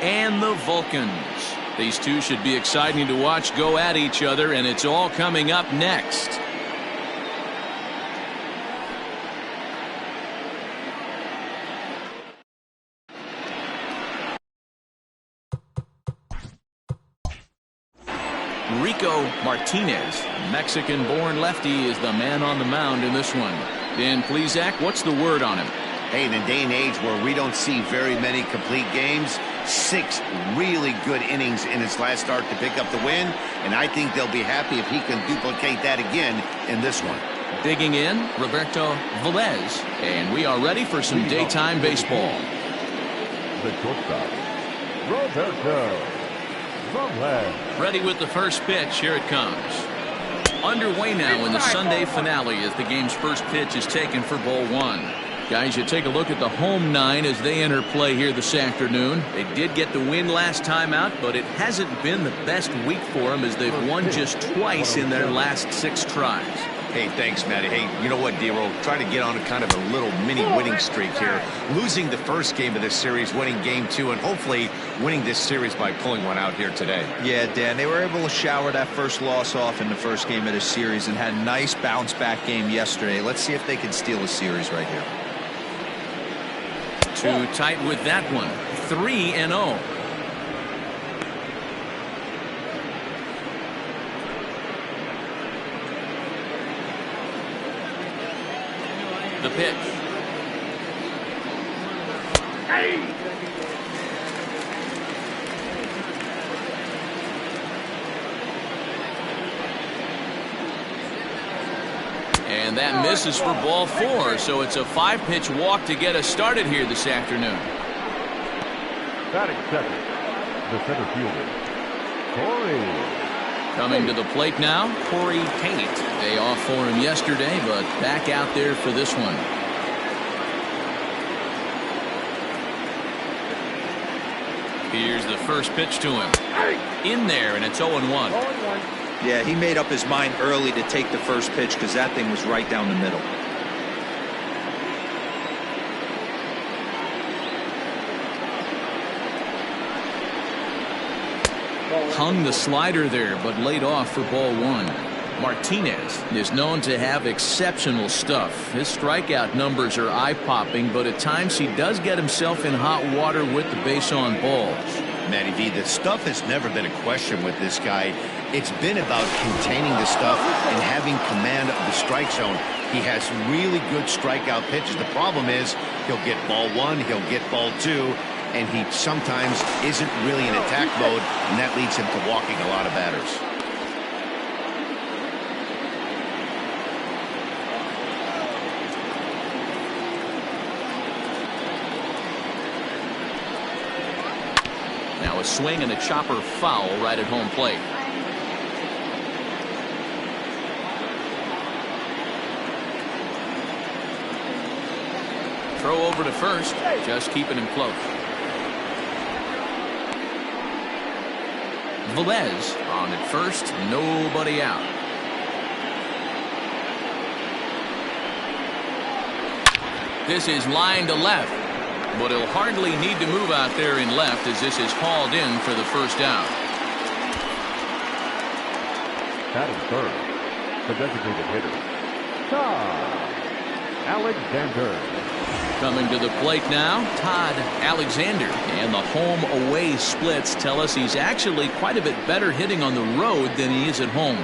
and the Vulcans. These two should be exciting to watch go at each other, and it's all coming up next. Rico Martinez, Mexican-born lefty, is the man on the mound in this one. Dan Plesac, what's the word on him? Hey, in a day and age where we don't see very many complete games, 6 really good innings in his last start to pick up the win, and I think they'll be happy if he can duplicate that again in this one. Digging in, Roberto Velez, and we are ready for some daytime baseball. The shortstop, Roberto Velez. Ready with the first pitch. Here it comes. Underway now in the Sunday finale as the game's first pitch is taken for ball 1. Guys, you take a look at the home 9 as they enter play here this afternoon. They did get the win last time out, but it hasn't been the best week for them as they've won just twice in their last 6 tries. Hey, thanks, Matty. Hey, you know what, D-Roll? Try to get on a kind of a little mini winning streak here. Losing the first game of this series, winning game 2, and hopefully winning this series by pulling one out here today. Yeah, Dan, they were able to shower that first loss off in the first game of this series and had a nice bounce-back game yesterday. Let's see if they can steal a series right here. Too tight with that one. 3-0. The pitch. And that misses for ball 4, so it's a 5-pitch walk to get us started here this afternoon. Batting second, the center fielder, Corey. Coming to the plate now, Corey Tate. Day off for him yesterday, but back out there for this one. Here's the first pitch to him. In there, and it's 0-1. Yeah, he made up his mind early to take the first pitch because that thing was right down the middle. Hung the slider there, but laid off for ball 1. Martinez is known to have exceptional stuff. His strikeout numbers are eye-popping, but at times he does get himself in hot water with the base on balls. Matty V, the stuff has never been a question with this guy. It's been about containing the stuff and having command of the strike zone. He has really good strikeout pitches. The problem is he'll get ball 1, he'll get ball 2, and he sometimes isn't really in attack mode, and that leads him to walking a lot of batters. Now a swing and a chopper foul right at home plate. Throw over to first, just keeping him close. Velez on at first, nobody out. This is line to left, but he'll hardly need to move out there in left as this is hauled in for the first out. Batting third, the designated hitter, Todd Alexander. Coming to the plate now, Todd Alexander. And the home-away splits tell us he's actually quite a bit better hitting on the road than he is at home.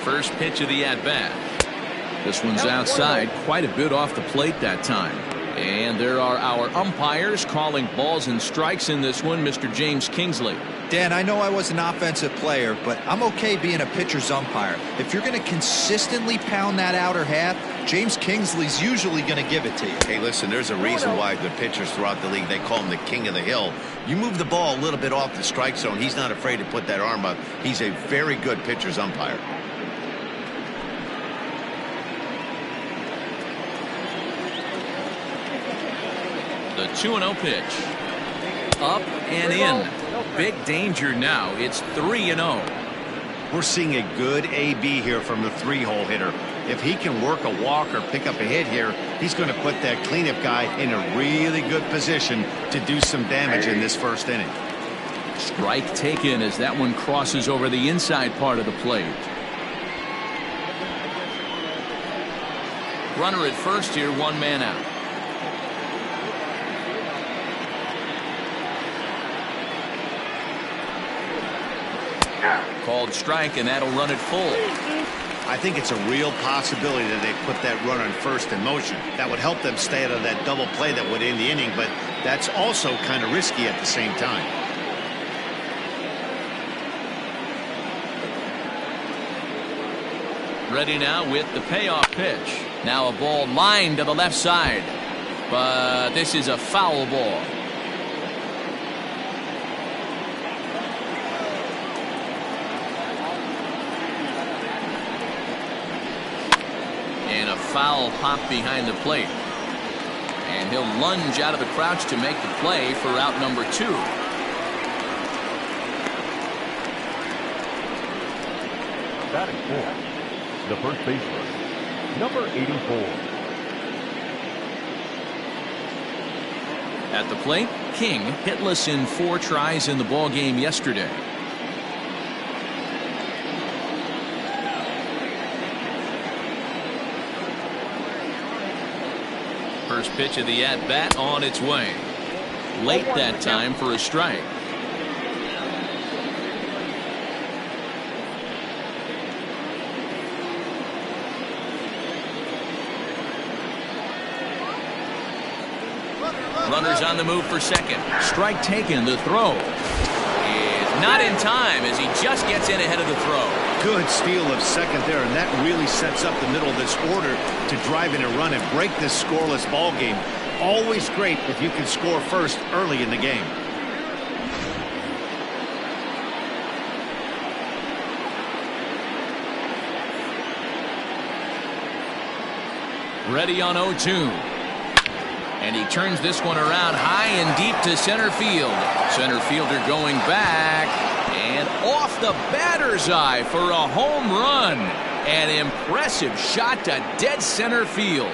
First pitch of the at-bat. This one's outside, quite a bit off the plate that time. And there are our umpires calling balls and strikes in this one, Mr. James Kingsley. Dan, I know I was an offensive player, but I'm okay being a pitcher's umpire. If you're going to consistently pound that outer half, James Kingsley's usually going to give it to you. Hey, listen, there's a reason why the pitchers throughout the league, they call him the king of the hill. You move the ball a little bit off the strike zone, he's not afraid to put that arm up. He's a very good pitcher's umpire. The 2-0 pitch. Up and in. Big danger now. It's 3-0. We're seeing a good AB here from the 3-hole hitter. If he can work a walk or pick up a hit here, he's going to put that cleanup guy in a really good position to do some damage in this first inning. Strike taken as that one crosses over the inside part of the plate. Runner at first here, 1 man out. Called strike, and that'll run it full. I think it's a real possibility that they put that runner at first in motion. That would help them stay out of that double play that would end the inning, but that's also kind of risky at the same time. Ready now with the payoff pitch. Now a ball lined to the left side, but this is a foul ball. And a foul hop behind the plate. And he'll lunge out of the crouch to make the play for out number 2. Batting fourth, the first baseman, number 84. At the plate, King hitless in 4 tries in the ball game yesterday. First pitch of the at-bat on its way. Late that time for a strike. Runners on the move for second. Strike taken. The throw is not in time as he just gets in ahead of the throw. Good steal of second there, and that really sets up the middle of this order to drive in a run and break this scoreless ball game. Always great if you can score first early in the game. Ready on 0-2. And he turns this one around high and deep to center field. Center fielder going back and off the batter's eye for a home run. An impressive shot to dead center field.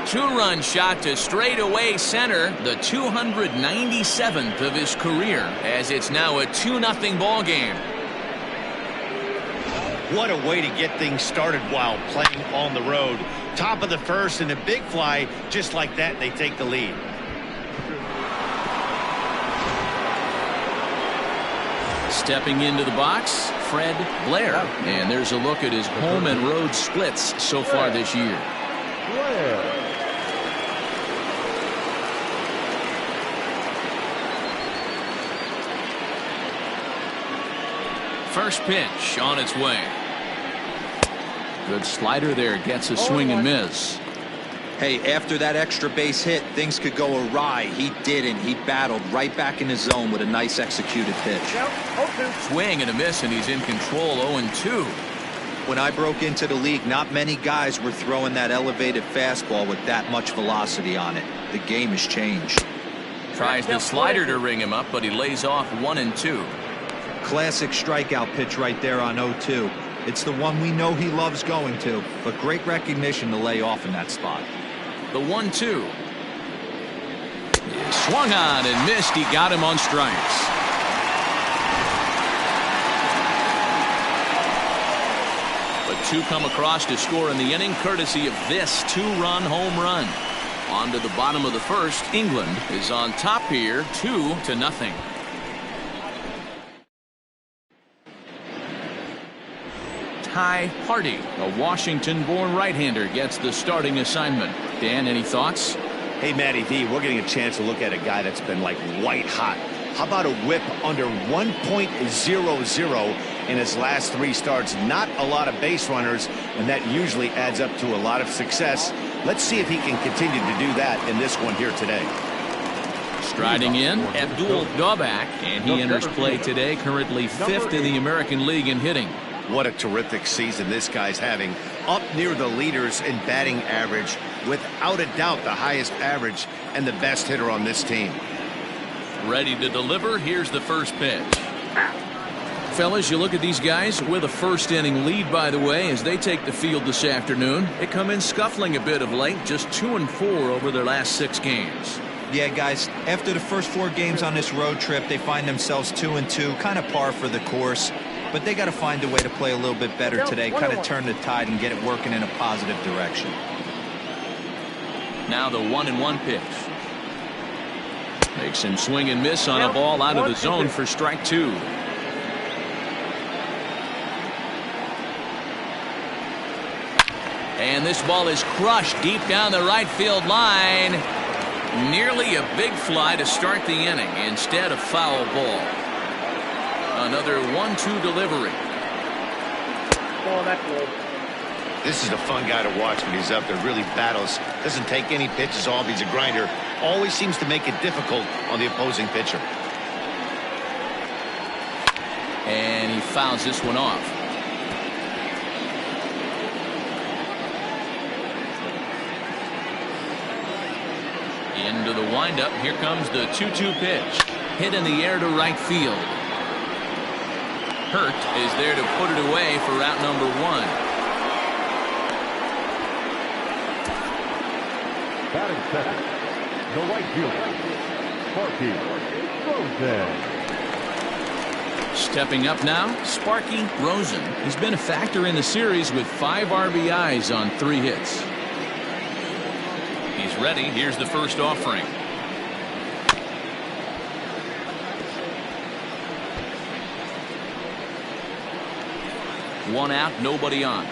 2-run shot to straightaway center, the 297th of his career, as it's now a 2-0 ball game. What a way to get things started while playing on the road. Top of the first and a big fly, just like that, they take the lead. Stepping into the box, Fred Blair. And there's a look at his home and road splits so far this year. First pitch on its way. Good slider there, gets a swing and miss. Hey, after that extra base hit, things could go awry. He didn't. He battled right back in his zone with a nice executed pitch. Swing and a miss, and he's in control. 0-2. When I broke into the league, not many guys were throwing that elevated fastball with that much velocity on it. The game has changed. Tries the slider to ring him up, but he lays off 1-2. Classic strikeout pitch right there on 0-2. It's the one we know he loves going to, but great recognition to lay off in that spot. The 1-2. Swung on and missed. He got him on strikes. But 2 come across to score in the inning, courtesy of this 2-run home run. On to the bottom of the first. England is on top here, 2-0. Ty Hardy, a Washington-born right-hander, gets the starting assignment. Dan, any thoughts? Hey, Matty V, we're getting a chance to look at a guy that's been like white hot. How about a whip under 1.00 in his last 3 starts? Not a lot of base runners, and that usually adds up to a lot of success. Let's see if he can continue to do that in this one here today. Striding in, Abdul Gobak, and he enters play today, currently 5th in the American League in hitting. What a terrific season this guy's having. Up near the leaders in batting average, without a doubt the highest average and the best hitter on this team. Ready to deliver. Here's the first pitch. Fellas, you look at these guys with a first inning lead, by the way, as they take the field this afternoon. They come in scuffling a bit of late, just 2-4 over their last 6 games. Yeah, guys, after the first 4 games on this road trip, they find themselves 2-2, kind of par for the course. But they got to find a way to play a little bit better today, kind of turn the tide and get it working in a positive direction. Now the 1-1 pitch. Makes him swing and miss on a ball out of the zone for strike 2. And this ball is crushed deep down the right field line. Nearly a big fly to start the inning instead of foul ball. Another 1-2 delivery. This is a fun guy to watch when he's up there. Really battles. Doesn't take any pitches off. He's a grinder. Always seems to make it difficult on the opposing pitcher. And he fouls this one off. Into the windup. Here comes the 2-2 pitch. Hit in the air to right field. Hurt is there to put it away for out number 1. Batting second, the right fielder, Sparky Rosen. Stepping up now, Sparky Rosen. He's been a factor in the series with 5 RBIs on 3 hits. He's ready. Here's the first offering. One out, nobody on.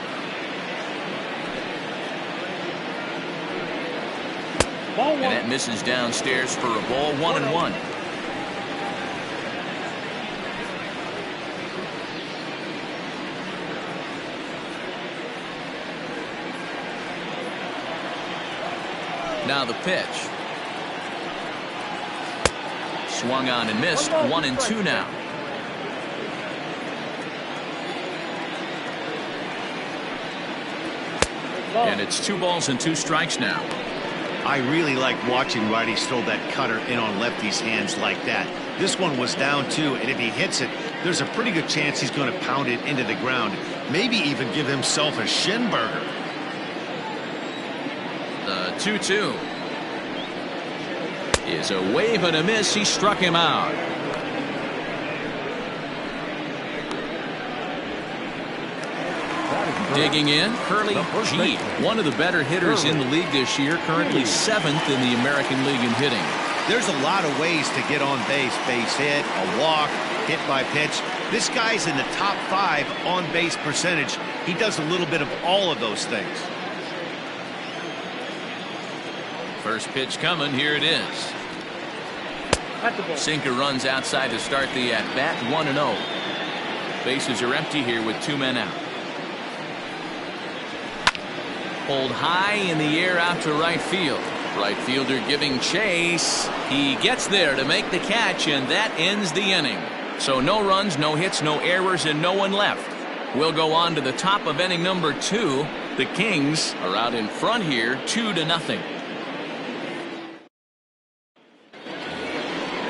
And that misses downstairs for a ball. 1-1. Now the pitch. Swung on and missed. 1-2 now. And it's 2 balls and 2 strikes now. I really like watching righties throw that cutter in on lefties' hands like that. This one was down 2, and if he hits it, there's a pretty good chance he's going to pound it into the ground. Maybe even give himself a shin burger. The 2-2 is a wave and a miss. He struck him out. Digging in, Curly G, one of the better hitters in the league this year, currently 7th in the American League in hitting. There's a lot of ways to get on base. Base hit, a walk, hit by pitch. This guy's in the top 5 on base percentage. He does a little bit of all of those things. First pitch coming. Here it is. Sinker runs outside to start the at-bat. 1-0. Bases are empty here with 2 men out. Pulled high in the air out to right field. Right fielder giving chase. He gets there to make the catch, and that ends the inning. So no runs, no hits, no errors, and no one left. We'll go on to the top of inning number 2. The Kings are out in front here, 2-0.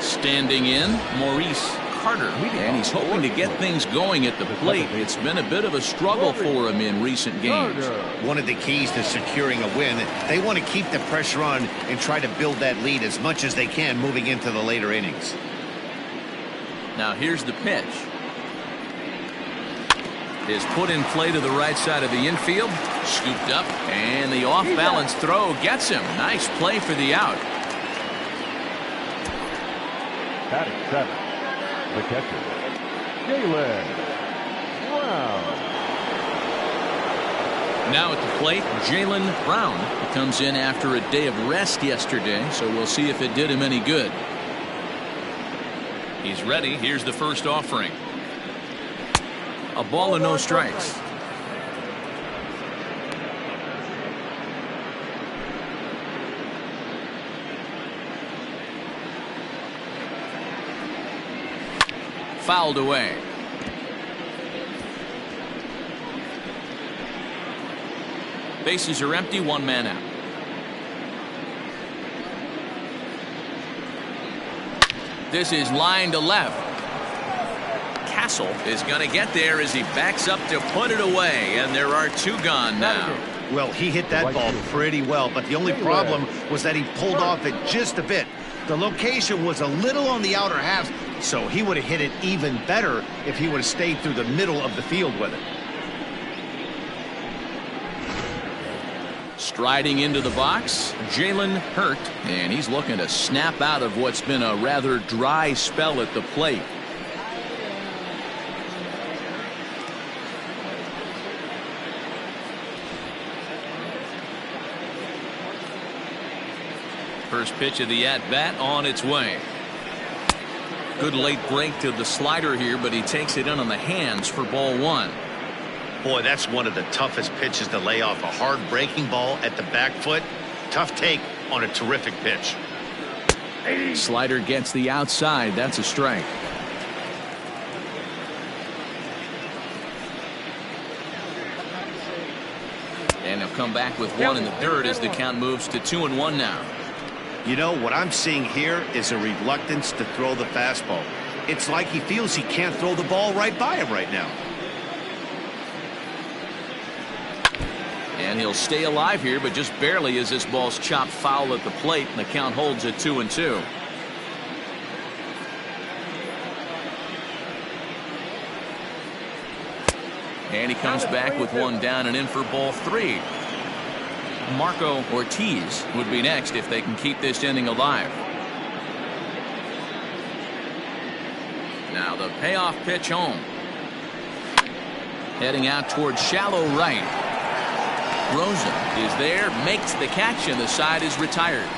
Standing in, Maurice Carter, and he's hoping to get things going at the plate. It's been a bit of a struggle for him in recent games. One of the keys to securing a win, they want to keep the pressure on and try to build that lead as much as they can moving into the later innings. Now here's the pitch. Is put in play to the right side of the infield. Scooped up, and the off-balance throw gets him. Nice play for the out. Batting 7, the catcher, Jaylen Brown. Now at the plate, Jaylen Brown. He comes in after a day of rest yesterday, so we'll see if it did him any good. He's ready. Here's the first offering. A ball and no strikes. Fouled away. Bases are empty, 1 man out. This is line to left. Castle is going to get there as he backs up to put it away, and there are two gone now. Well, he hit that ball pretty well, but the only problem was that he pulled off it just a bit. The location was a little on the outer half, so he would have hit it even better if he would have stayed through the middle of the field with it. Striding into the box, Jalen Hurt, and he's looking to snap out of what's been a rather dry spell at the plate. First pitch of the at-bat on its way. Good late break to the slider here, but he takes it in on the hands for ball one. Boy, that's one of the toughest pitches to lay off. A hard breaking ball at the back foot. Tough take on a terrific pitch. Slider gets the outside. That's a strike. And he'll come back with one in the third as the count moves to 2-1 now. You know, what I'm seeing here is a reluctance to throw the fastball. It's like he feels he can't throw the ball right by him right now. And he'll stay alive here, but just barely as this ball's chopped foul at the plate, and the count holds at 2-2. And he comes back with one down and in for ball three. Marco Ortiz would be next if they can keep this inning alive. Now the payoff pitch home. Heading out towards shallow right. Rosen is there, makes the catch, and the side is retired.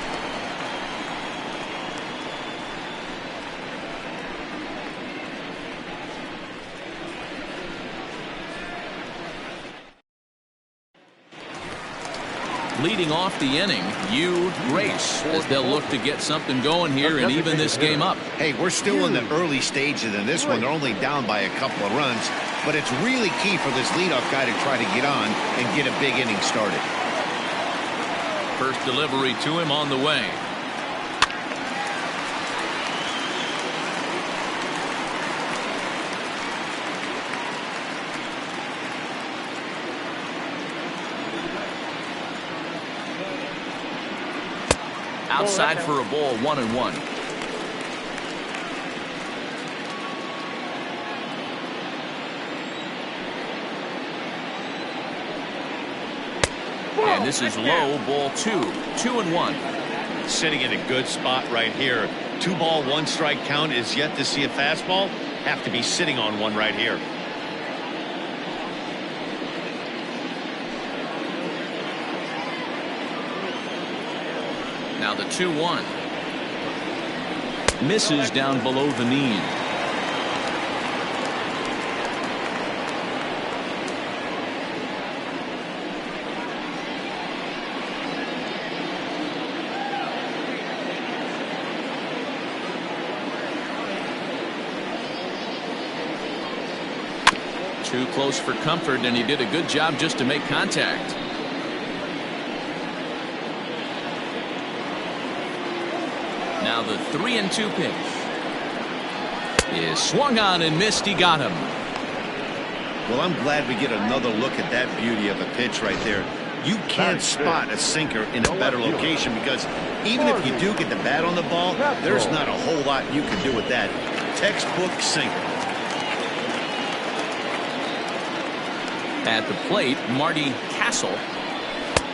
Leading off the inning, Grace, as they'll look to get something going here and even this game up. Hey, we're still in the early stages in this one. They're only down by a couple of runs, but it's really key for this leadoff guy to try to get on and get a big inning started. First delivery to him on the way. Outside for a ball, 1-1. And this is low, ball 2-1. Sitting in a good spot right here. 2-ball, 1-strike count is yet to see a fastball. Have to be sitting on one right here. Now the 2-1. Misses down below the knee. Too close for comfort, and he did a good job just to make contact. Now the 3-2 pitch is swung on and missed. He got him. Well, I'm glad we get another look at that beauty of a pitch right there. You can't spot a sinker in a better location because even if you do get the bat on the ball, there's not a whole lot you can do with that. Textbook sinker. At the plate, Marty Castle,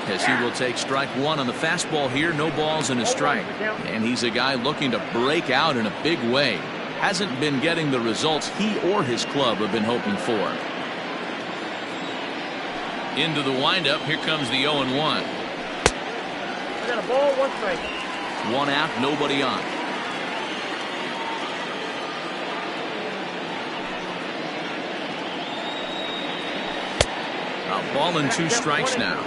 as he will take strike one on the fastball here. No balls and a strike. And he's a guy looking to break out in a big way. Hasn't been getting the results he or his club have been hoping for. Into the windup. Here comes the 0-1. I got a ball, 1 strike. One out, nobody on. A ball and 2 strikes now.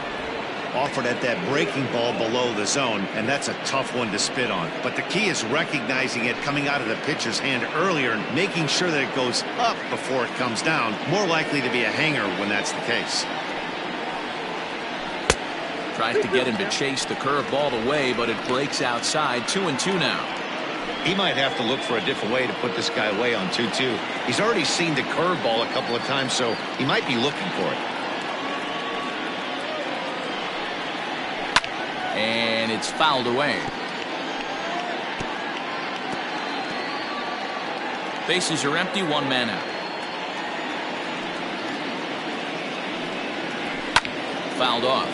Offered at that breaking ball below the zone, and that's a tough one to spit on. But the key is recognizing it coming out of the pitcher's hand earlier and making sure that it goes up before it comes down. More likely to be a hanger when that's the case. Tries to get him to chase the curveball away, but it breaks outside. 2-2 now. He might have to look for a different way to put this guy away on 2-2. He's already seen the curveball a couple of times, so he might be looking for it. And it's fouled away. Bases are empty, one man out. Fouled off.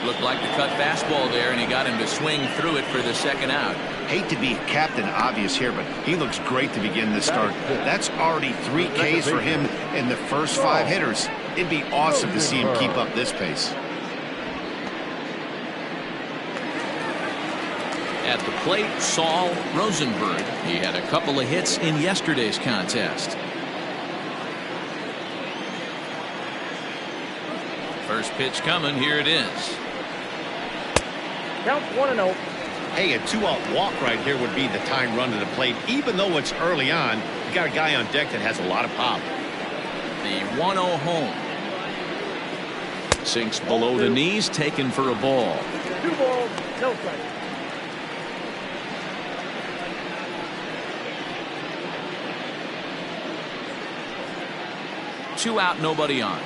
Looked like the cut fastball there, and he got him to swing through it for the second out. Hate to be Captain Obvious here, but he looks great to begin this start. That's already 3 Ks for him in the first 5 hitters. It'd be awesome to see him keep up this pace. At the plate, Saul Rosenberg. He had a couple of hits in yesterday's contest. First pitch coming. Here it is. Count 1-0. Hey, a 2-out walk right here would be the tying run to the plate. Even though it's early on, you got a guy on deck that has a lot of pop. The 1-0 home. Sinks below the knees, taken for a ball. 2 balls, no strikes. Two out, nobody on.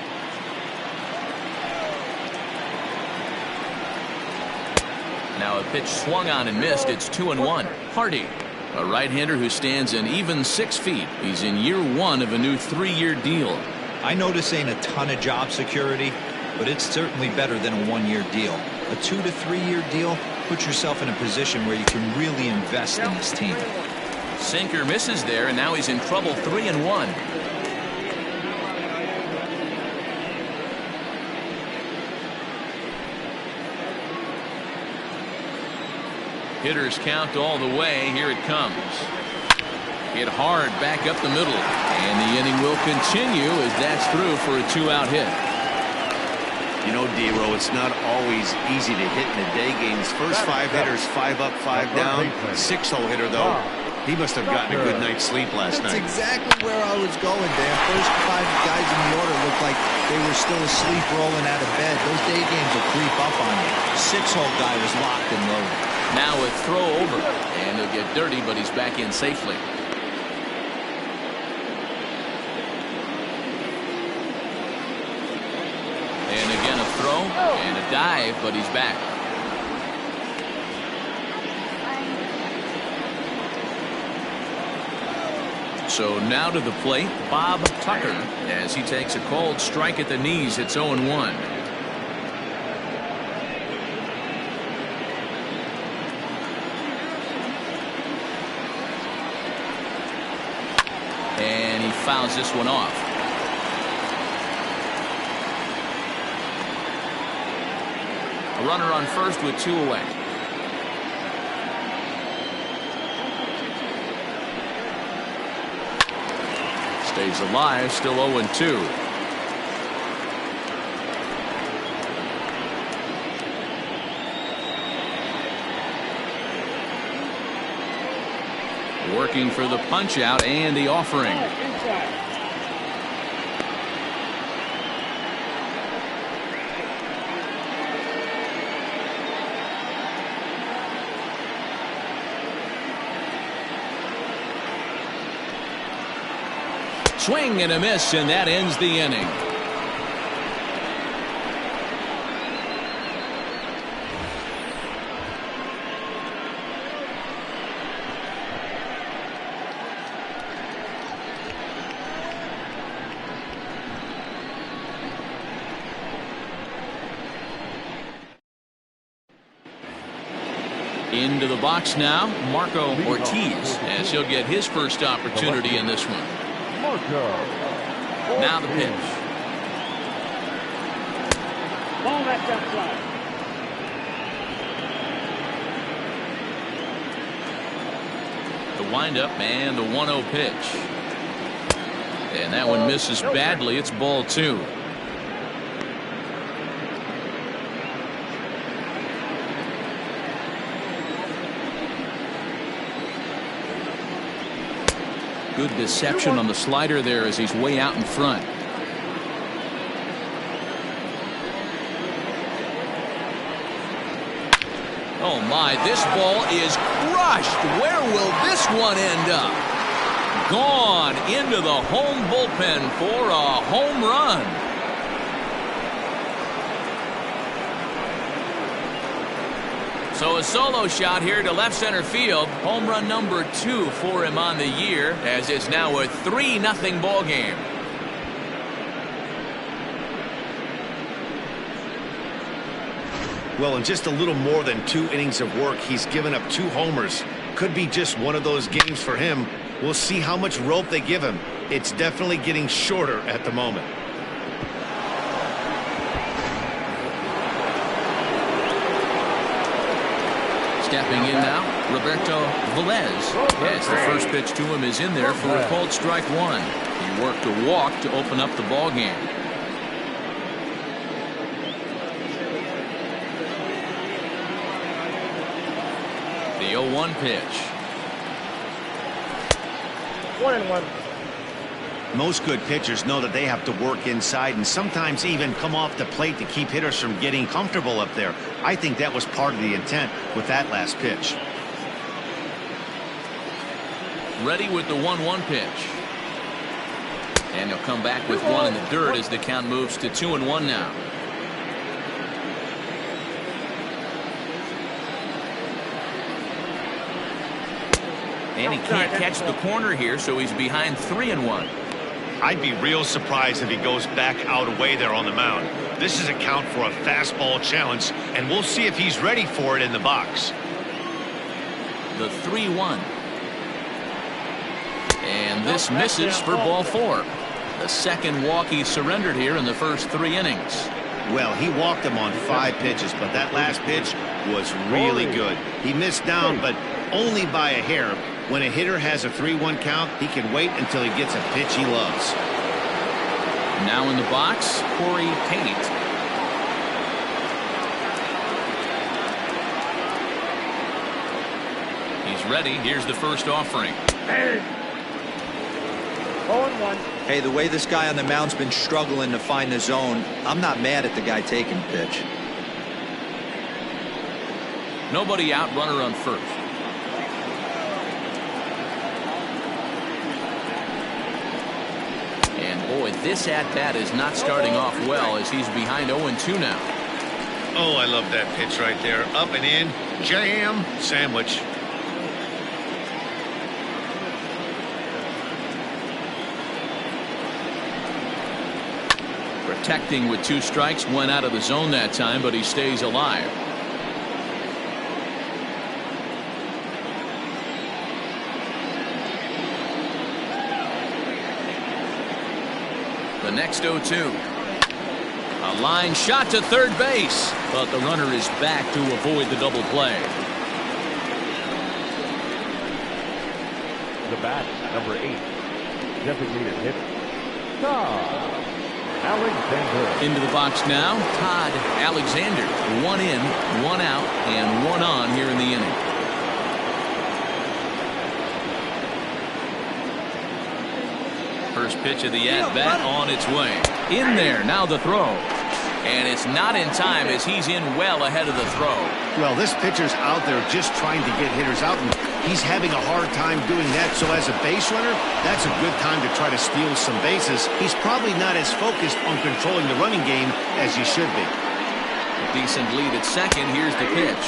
Now a pitch swung on and missed. It's 2-1. Hardy, a right-hander who stands an even 6 feet. He's in year 1 of a new 3-year deal. I know this ain't a ton of job security, but it's certainly better than a 1-year deal. A 2 to 3-year deal puts yourself in a position where you can really invest in this team. Sinker misses there, and now he's in trouble. 3-1. Hitters count all the way. Here it comes. Hit hard back up the middle. And the inning will continue as that's through for a 2-out hit. You know, D-Row, it's not always easy to hit in the day games. First 5 hitters, 5 up, 5 down. 6-hole hitter, though. He must have gotten a good night's sleep last night. That's exactly where I was going, Dan. First 5 guys in the order looked like they were still asleep rolling out of bed. Those day games will creep up on you. 6-hole guy was locked and loaded. Now a throw over, and he'll get dirty, but he's back in safely. And again a throw and a dive, but he's back. So now to the plate, Bob Tucker, as he takes a cold strike at the knees. It's 0-1. And he fouls this one off. A runner on first with 2 away. Stays alive, still 0-2. Working for the punch out and the offering. Swing and a miss, and that ends the inning. Into the box now, Marco Ortiz, as he'll get his first opportunity in this one. Now the pitch. Ball left outside. The windup and the 1-0 pitch. And that one misses badly. It's ball 2. Good deception on the slider there as he's way out in front. Oh my, this ball is crushed. Where will this one end up? Gone into the home bullpen for a home run. So a solo shot here to left center field. Home run number 2 for him on the year, as it's now a 3-0 ball game. Well, in just a little more than 2 innings of work, he's given up 2 homers. Could be just one of those games for him. We'll see how much rope they give him. It's definitely getting shorter at the moment. Stepping in now, Roberto Velez. As the first pitch to him is in there for a called strike 1. He worked a walk to open up the ball game. The 0-1 pitch. 1-1. Most good pitchers know that they have to work inside and sometimes even come off the plate to keep hitters from getting comfortable up there. I think that was part of the intent with that last pitch. Ready with the 1-1 pitch. And he'll come back with one in the dirt as the count moves to 2-1 now. And he can't catch the corner here, so he's behind 3-1. I'd be real surprised if he goes back out away there on the mound. This is a count for a fastball challenge, and we'll see if he's ready for it in the box. The 3-1. And this misses for ball 4. The second walk he surrendered here in the first 3 innings. Well, he walked him on 5 pitches, but that last pitch was really good. He missed down, but only by a hair. When a hitter has a 3-1 count, he can wait until he gets a pitch he loves. Now in the box, Corey Pate. He's ready. Here's the first offering. 0-1. Hey, the way this guy on the mound's been struggling to find the zone, I'm not mad at the guy taking the pitch. Nobody out, runner on first. Boy, this at-bat is not starting off well as he's behind 0-2 now. Oh, I love that pitch right there. Up and in. Jam. Sandwich. Protecting with 2 strikes. Went out of the zone that time, but he stays alive. The next 0-2. A line shot to third base, but the runner is back to avoid the double play. The bat, number 8, designated hitter, Todd Alexander. Into the box now, Todd Alexander. 1 in, 1 out, and 1 on here in the inning. First pitch of the at-bat on its way. In there, now the throw. And it's not in time as he's in well ahead of the throw. Well, this pitcher's out there just trying to get hitters out, and he's having a hard time doing that. So as a base runner, that's a good time to try to steal some bases. He's probably not as focused on controlling the running game as he should be. A decent lead at second. Here's the pitch.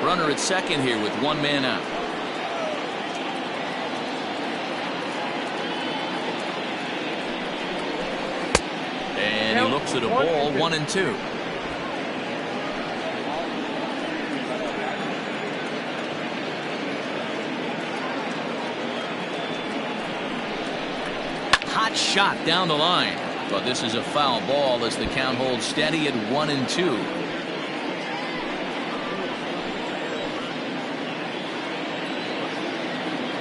Runner at second here with 1 man out. And he looks at a ball, 1-2. Hot shot down the line, but this is a foul ball as the count holds steady at 1-2.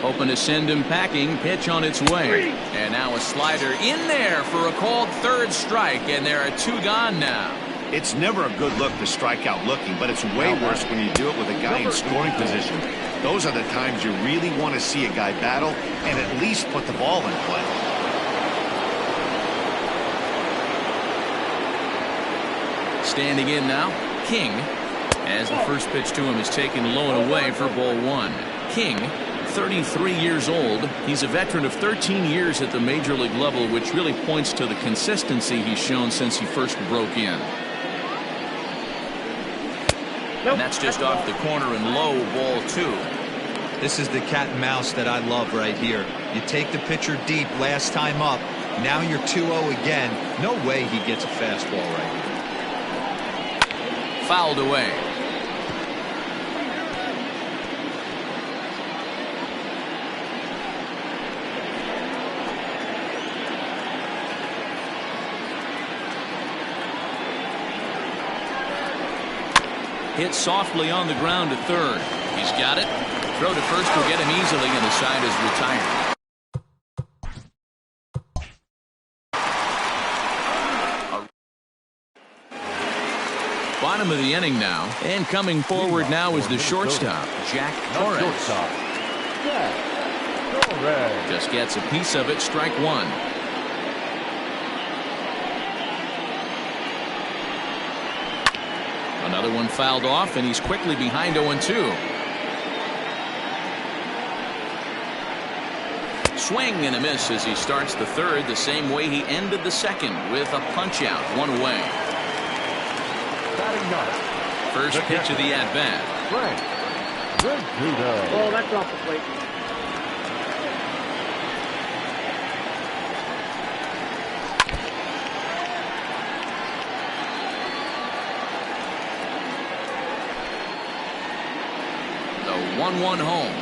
Hoping to send him packing. Pitch on its way. And now a slider in there for a called third strike. And there are 2 gone now. It's never a good look to strike out looking, but it's way worse when you do it with a guy in scoring position. Those are the times you really want to see a guy battle and at least put the ball in play. Standing in now, King, as the first pitch to him is taken low and away for ball one. King, 33 years old. He's a veteran of 13 years at the major league level, which really points to the consistency he's shown since he first broke in. And that's just off the corner and low, ball two. This is the cat and mouse that I love right here. You take the pitcher deep last time up. Now you're 2-0 again. No way he gets a fastball right here. Fouled away. Hit softly on the ground to third. He's got it. Throw to first will get him easily, and the side is retired. Bottom of the inning now, and coming forward now is the shortstop, Jack Torres. Just gets a piece of it, strike one. Another one fouled off, and he's quickly behind 0-2. Swing and a miss as he starts the third the same way he ended the second, with a punch out, one away. First pitch of the at-bat. Oh, that's off the plate. The 1-1 home.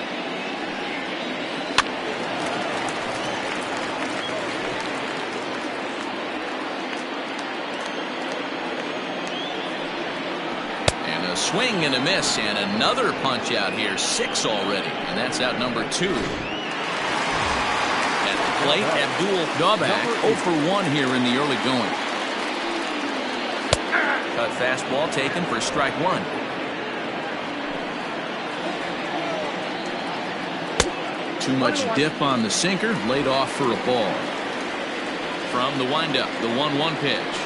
Swing and a miss, and another punch out here. 6 already, and that's out number 2. At the plate, Abdul Gobak 0 for 1 here in the early going. Cut fastball taken for strike one. Too much dip on the sinker, laid off for a ball. From the windup, the 1-1 pitch.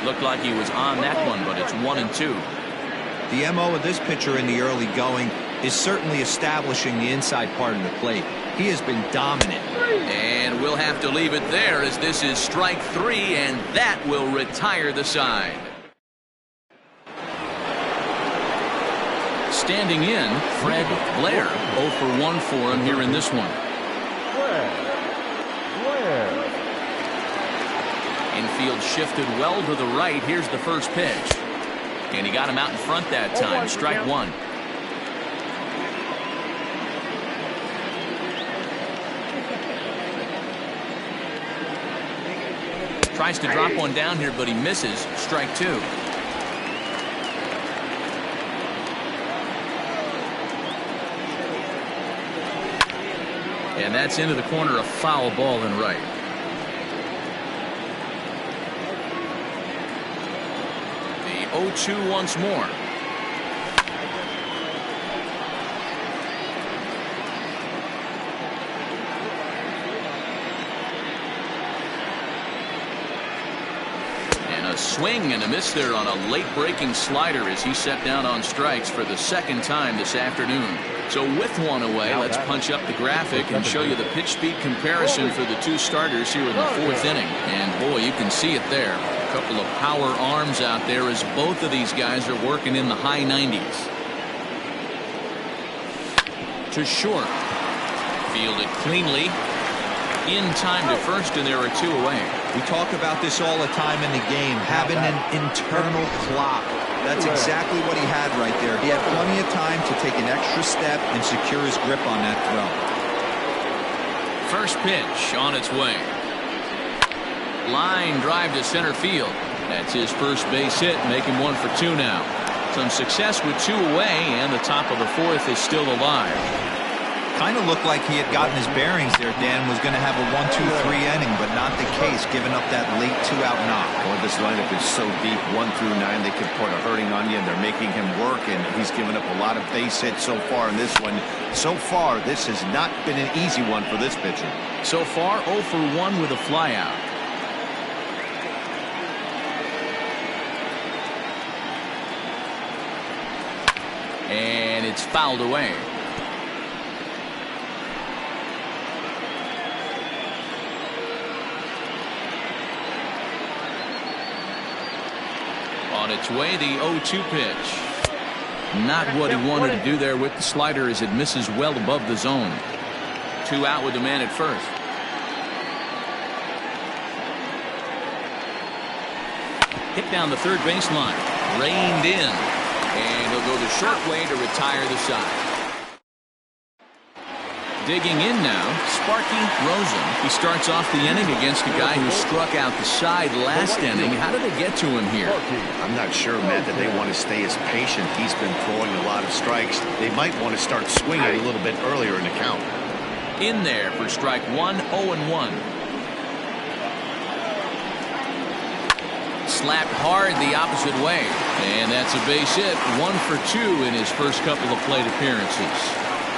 Looked like he was on that one, but it's 1-2. The MO of this pitcher in the early going is certainly establishing the inside part of the plate. He has been dominant. And we'll have to leave it there, as this is strike 3, and that will retire the side. Standing in, Fred Blair. 0 for 1 for him here in this one. Infield shifted well to the right. Here's the first pitch. And he got him out in front that time. Strike one. Tries to drop one down here, but he misses. Strike two. And that's into the corner, a foul ball and right. The 0-2 once more. And a swing and a miss there on a late breaking slider as he set down on strikes for the second time this afternoon. So with one away, let's punch up the graphic and show you the pitch speed comparison for the two starters here in the fourth inning. And boy, you can see it there. A couple of power arms out there as both of these guys are working in the high 90s. To short. Fielded cleanly. In time to first, and there are two away. We talk about this all the time in the game, having an internal clock. That's exactly what he had right there. He had plenty of time to take an extra step and secure his grip on that throw. First pitch on its way. Line drive to center field. That's his first base hit, making 1 for 2 now. Some success with 2 away, and the top of the fourth is still alive. Kind of looked like he had gotten his bearings there, Dan. Was going to have a 1-2-3 inning, but not the case, giving up that late 2-out knock. Well, this lineup is so deep, 1 through 9, they could put a hurting on you, and they're making him work, and he's given up a lot of base hits so far in this one. So far, this has not been an easy one for this pitcher. So far, 0 for 1 with a flyout. And it's fouled away. On its way, the 0-2 pitch. Not what he wanted to do there with the slider as it misses well above the zone. 2 out with the man at first. Hit down the third baseline. Reined in. And he'll go the short way to retire the side. Digging in now, Sparky Rosen. He starts off the inning against a guy who struck out the side last inning. How did it get to him here? I'm not sure, Matt, that they want to stay as patient. He's been throwing a lot of strikes. They might want to start swinging a little bit earlier in the count. In there for strike 1, 0-1. Slapped hard the opposite way. And that's a base hit. 1 for 2 in his first couple of plate appearances.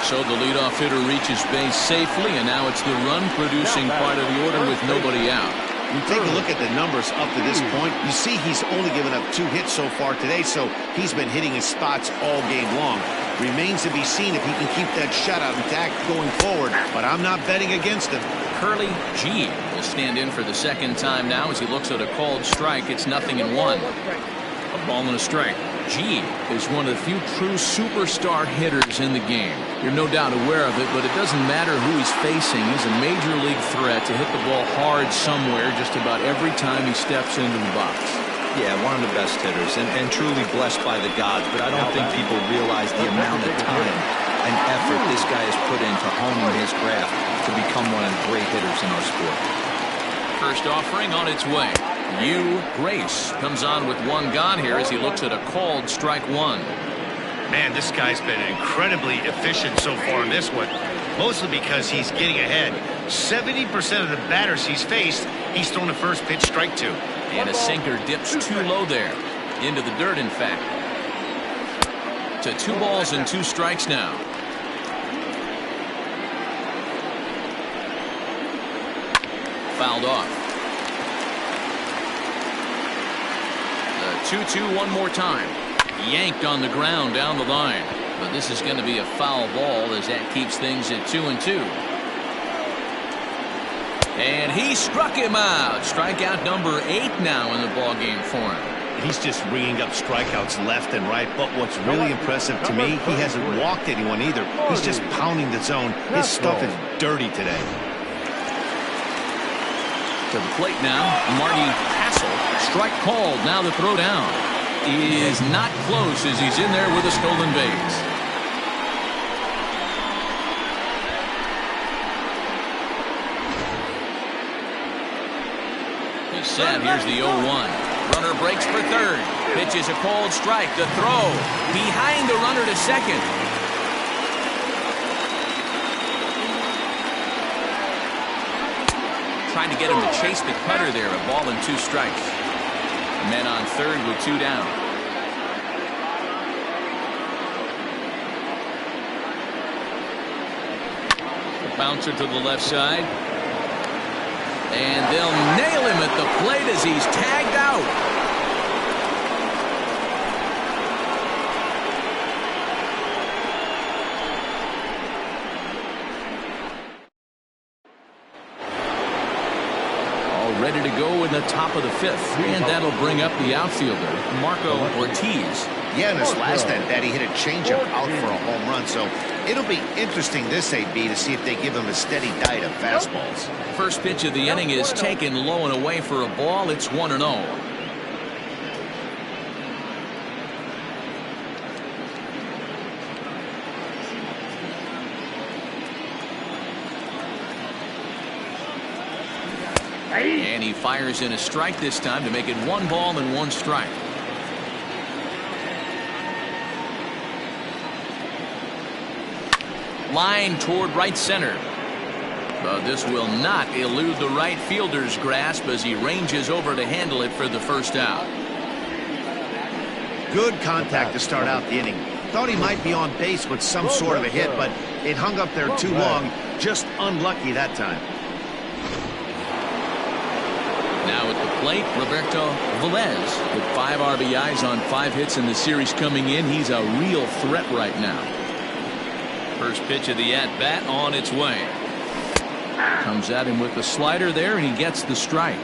So the leadoff hitter reaches base safely, and now it's the run-producing part of the order with nobody out. You take a look at the numbers up to this point. You see he's only given up 2 hits so far today, so he's been hitting his spots all game long. Remains to be seen if he can keep that shutout intact going forward, but I'm not betting against him. Curly G will stand in for the second time now as he looks at a called strike. It's 0-1. A ball and a strike. G is one of the few true superstar hitters in the game. You're no doubt aware of it, but it doesn't matter who he's facing. He's a major league threat to hit the ball hard somewhere just about every time he steps into the box. Yeah, one of the best hitters and truly blessed by the gods, but I don't think people realize the amount of time and effort this guy has put into honing his craft to become one of the great hitters in our sport. First offering on its way. Grace comes on with 1 gone here as he looks at a called strike 1. Man, this guy's been incredibly efficient so far in this one, mostly because he's getting ahead. 70% of the batters he's faced, he's thrown the first pitch strike to. And a sinker dips too low there. Into the dirt, in fact. To 2 balls and 2 strikes now. Fouled off. The 2-2 one more time. Yanked on the ground down the line. But this is going to be a foul ball as that keeps things at 2-2. And he struck him out. Strikeout number 8 now in the ballgame for him. He's just ringing up strikeouts left and right, but what's really impressive to me, he hasn't walked anyone either. He's just pounding the zone. His stuff is dirty today. To the plate now, Marty Hassel. Strike called. Now the throw down is not close as he's in there with a stolen base. He's set. Here's the 0-1. Runner breaks for third. Pitches a cold strike. The throw behind the runner to second. Trying to get him to chase the cutter there. A ball and 2 strikes. Men on third with 2 down. The bouncer to the left side. And they'll nail him at the plate as he's tagged out. Ready to go in the top of the 5th, and that'll bring up the outfielder, Marco Ortiz. Yeah, in his last at-bat, he hit a changeup out for a home run, so it'll be interesting this AB to see if they give him a steady diet of fastballs. First pitch of the inning is taken low and away for a ball. It's 1-0. And he fires in a strike this time to make it 1 ball and 1 strike. Line toward right center. But this will not elude the right fielder's grasp as he ranges over to handle it for the first out. Good contact to start out the inning. Thought he might be on base with some sort of a hit, but it hung up there too long. Just unlucky that time. Now at the plate, Roberto Velez with 5 RBIs on 5 hits in the series coming in. He's a real threat right now. First pitch of the at-bat on its way. Comes at him with the slider there, and he gets the strike.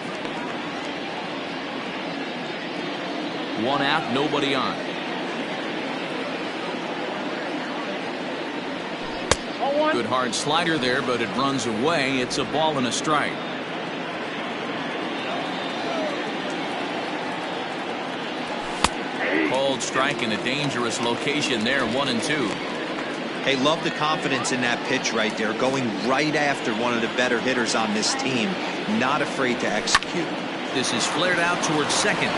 1 out, nobody on. Good hard slider there, but it runs away. It's a ball and a strike. Called strike in a dangerous location there, 1-2. Hey, love the confidence in that pitch right there, going right after one of the better hitters on this team, not afraid to execute. This is flared out towards second.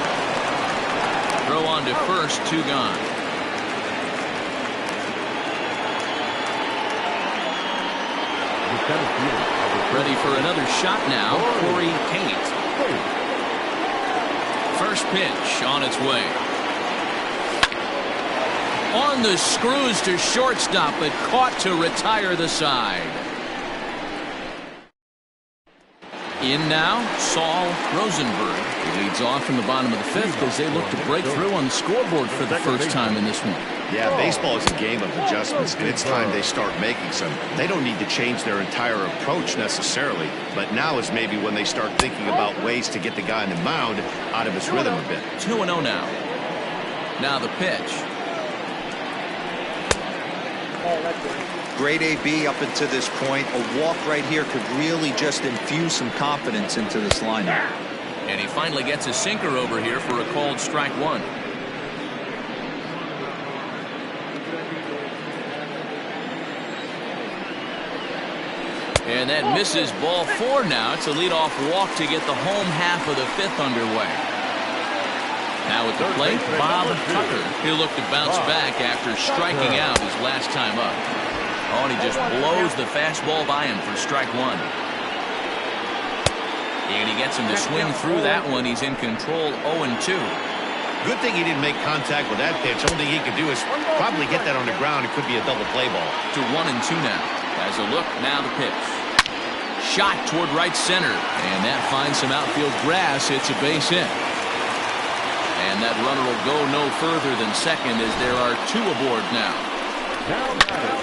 Throw on to first, 2 gone. Ready for another shot now, Corey Kate. First pitch on its way. On the screws to shortstop, but caught to retire the side. In now, Saul Rosenberg. He leads off in the bottom of the 5th as they look to break through on the scoreboard for the first time in this one. Yeah, baseball is a game of adjustments, and it's time they start making some. They don't need to change their entire approach necessarily, but now is maybe when they start thinking about ways to get the guy on the mound out of his rhythm a bit. 2-0 now. Now the pitch. Great AB up until this point. A walk right here could really just infuse some confidence into this lineup. And he finally gets a sinker over here for a called strike 1. And that misses ball 4 now. It's a leadoff walk to get the home half of the 5th underway. Now at the plate, Bob Tucker. He'll look to bounce back after striking out his last time up. Oh, and he just blows the fastball by him for strike 1. And he gets him to swing through that one. He's in control, 0-2. Good thing he didn't make contact with that pitch. Only thing he could do is probably get that on the ground. It could be a double play ball. To 1-2 now. As a look, now the pitch. Shot toward right center. And that finds some outfield grass. It's a base hit. And that runner will go no further than second as there are 2 aboard now.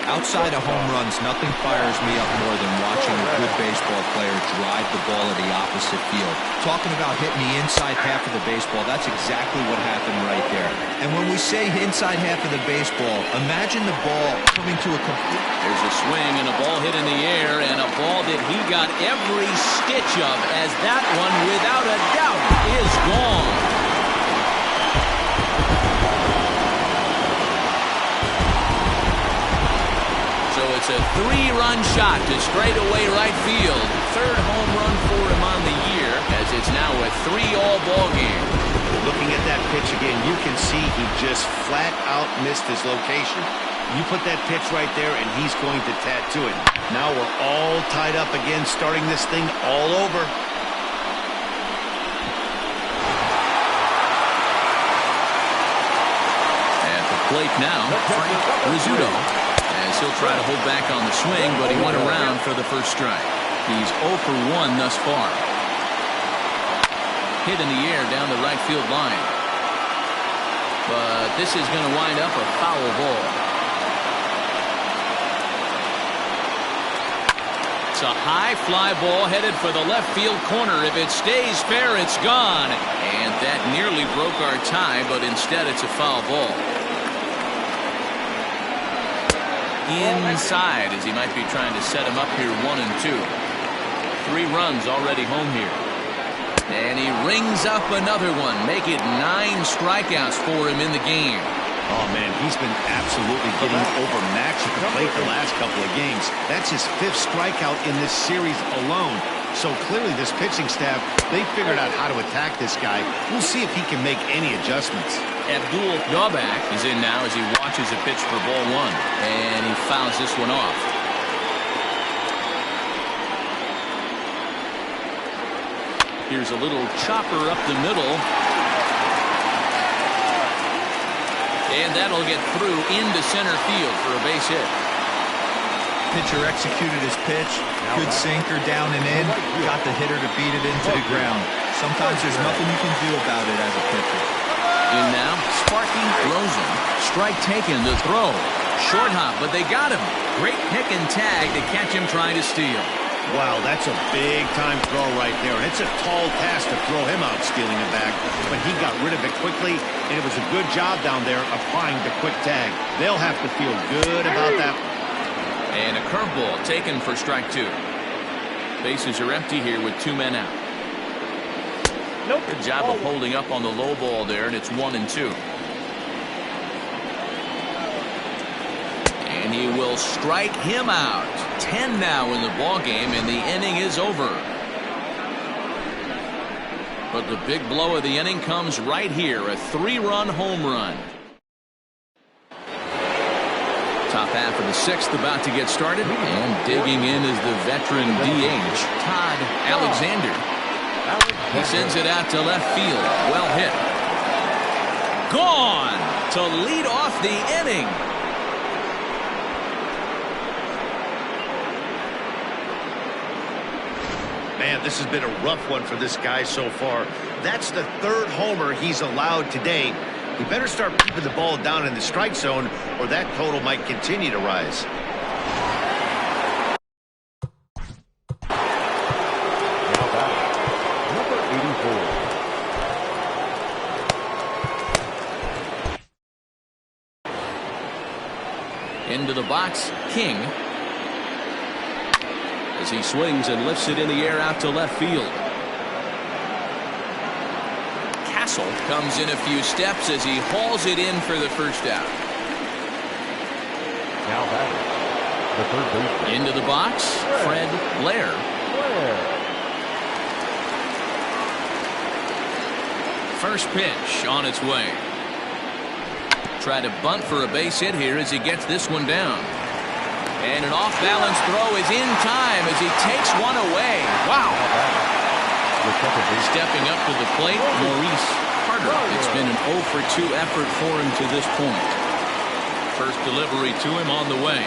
Outside of home runs, nothing fires me up more than watching a good baseball player drive the ball to the opposite field. Talking about hitting the inside half of the baseball, that's exactly what happened right there. And when we say inside half of the baseball, imagine the ball coming to a complete... There's a swing and a ball hit in the air, and a ball that he got every stitch of, as that one, without a doubt, is gone. It's a 3-run shot to straightaway right field. 3rd home run for him on the year, as it's now a 3-all ball game. Looking at that pitch again, you can see he just flat out missed his location. You put that pitch right there, and he's going to tattoo it. Now we're all tied up again, starting this thing all over. At the plate now, Frank Rizzuto. As he'll try to hold back on the swing, but he went around for the first strike. He's 0 for 1 thus far. Hit in the air down the right field line. But this is going to wind up a foul ball. It's a high fly ball headed for the left field corner. If it stays fair, it's gone. And that nearly broke our tie, but instead it's a foul ball. Inside, as he might be trying to set him up here, 1-2. 3 runs already home here. And he rings up another one. Make it 9 strikeouts for him in the game. Oh, man, he's been absolutely getting overmatched at the plate the last couple of games. That's his 5th strikeout in this series alone. So clearly this pitching staff, they figured out how to attack this guy. We'll see if he can make any adjustments. Abdul Gobak is in now as he watches a pitch for ball one. And he fouls this one off. Here's a little chopper up the middle. And that'll get through into center field for a base hit. Pitcher executed his pitch. Good sinker down and in. Got the hitter to beat it into the ground. Sometimes there's nothing you can do about it as a pitcher. In now, Sparky throws him. Strike taken, the throw. Short hop, but they got him. Great pick and tag to catch him trying to steal. Wow, that's a big-time throw right there. And it's a tall task to throw him out stealing it back. But he got rid of it quickly, and it was a good job down there applying the quick tag. They'll have to feel good about that. And a curveball taken for strike two. Bases are empty here with 2 men out. Good job of holding up on the low ball there, and it's 1-2. And he will strike him out. 10 now in the ball game, and the inning is over. But the big blow of the inning comes right here, a 3-run home run. Top half of the 6th about to get started, and digging in is the veteran DH, Todd Alexander. He sends it out to left field. Well hit. Gone to lead off the inning. Man, this has been a rough one for this guy so far. That's the 3rd homer he's allowed today. He better start keeping the ball down in the strike zone, or that total might continue to rise. Number 84. Into the box, King. As he swings and lifts it in the air out to left field. Castle comes in a few steps as he hauls it in for the first out. Now batting, the third baseman. Into the box, Fred Blair. First pitch on its way. Try to bunt for a base hit here as he gets this one down. And an off-balance throw is in time as he takes one away. Wow. Stepping up to the plate, Maurice Carter. It's been an 0 for 2 effort for him to this point. First delivery to him on the way.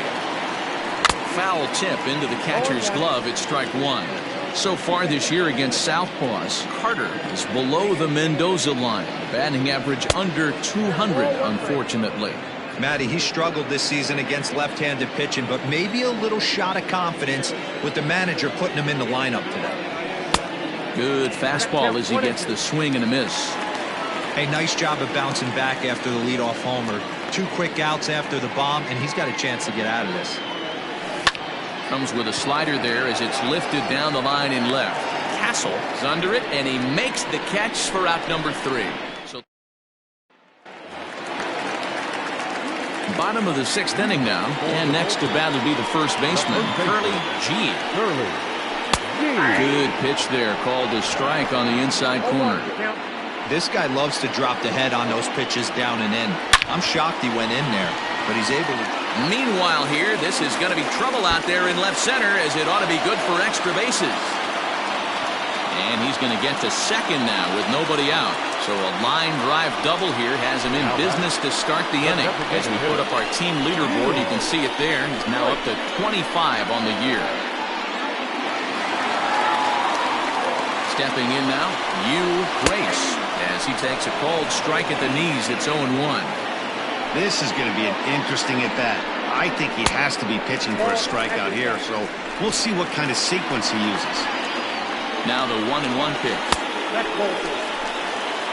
Foul tip into the catcher's glove. It's strike one. So far this year against Southpaws, Carter is below the Mendoza line. Batting average under 200, unfortunately. Matty, he struggled this season against left-handed pitching, but maybe a little shot of confidence with the manager putting him in the lineup today. Good fastball as he gets the swing and a miss. Hey, nice job of bouncing back after the leadoff homer. 2 quick outs after the bomb, and he's got a chance to get out of this. Comes with a slider there as it's lifted down the line in left. Castle is under it, and he makes the catch for out number 3. So bottom of the 6th inning now, and next to bat will be the first baseman, Curly G. Good pitch there, called a strike on the inside corner. This guy loves to drop the head on those pitches down and in. I'm shocked he went in there, but he's able to. Meanwhile here, this is going to be trouble out there in left center, as it ought to be good for extra bases. And he's going to get to second now with nobody out. So a line drive double here has him in business to start the inning. As we put up our team leaderboard, you can see it there. He's now up to 25 on the year. Stepping in now, Hugh Grace, as he takes a called strike at the knees. It's 0-1. This is going to be an interesting at-bat. I think he has to be pitching for a strikeout here, so we'll see what kind of sequence he uses. Now the 1-1 pitch. A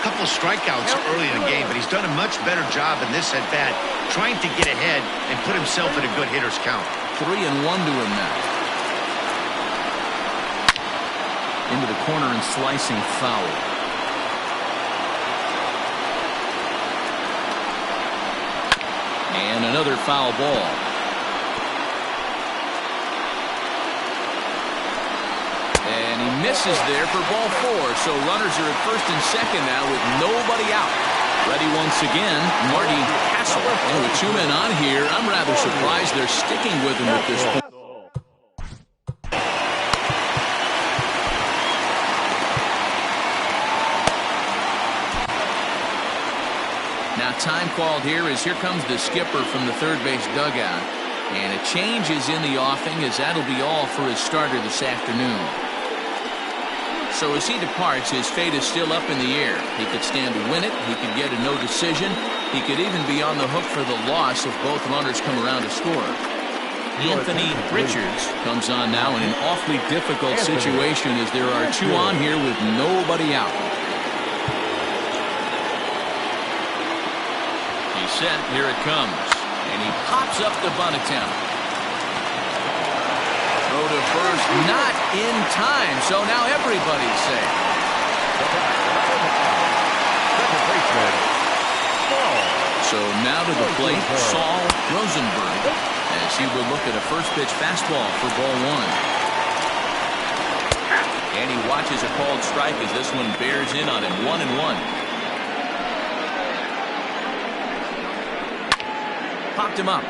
couple of strikeouts early in the game, but he's done a much better job in this at-bat, trying to get ahead and put himself in a good hitter's count. 3-1 to him now. Into the corner and slicing foul. And another foul ball. And he misses there for ball 4. So runners are at first and second now with nobody out. Ready once again, Marty Castle. And with 2 men on here, I'm rather surprised they're sticking with him at this point. Now time called here as here comes the skipper from the third base dugout. And a change is in the offing as that'll be all for his starter this afternoon. So as he departs, his fate is still up in the air. He could stand to win it. He could get a no decision. He could even be on the hook for the loss if both runners come around to score. Anthony Richards comes on now in an awfully difficult situation as there are 2 on here with nobody out. He's set. Here it comes. And he pops up the bunt attempt. Throw to first, not in time. So now everybody's safe. So now to the plate, Saul Rosenberg, as he will look at a first pitch fastball for ball 1. And he watches a called strike as this one bears in on him. 1-1. Popped him up.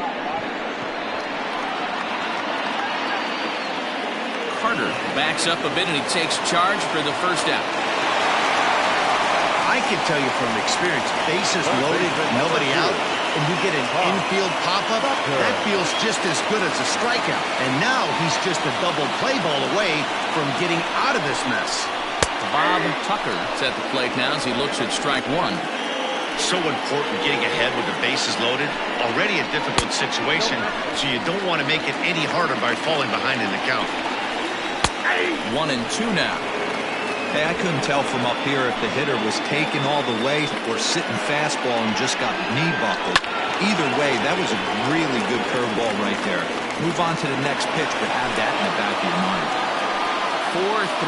Carter backs up a bit and he takes charge for the first out. I can tell you from experience, bases loaded, nobody out, and you get an infield pop-up, that feels just as good as a strikeout. And now he's just a double play ball away from getting out of this mess. Bob Tucker is at the plate now as he looks at strike 1. So important getting ahead with the bases loaded. Already a difficult situation, so you don't want to make it any harder by falling behind in the count. 1-2 now. Hey, I couldn't tell from up here if the hitter was taking all the way or sitting fastball and just got knee buckled. Either way, that was a really good curveball right there. Move on to the next pitch, but have that in the back of your mind.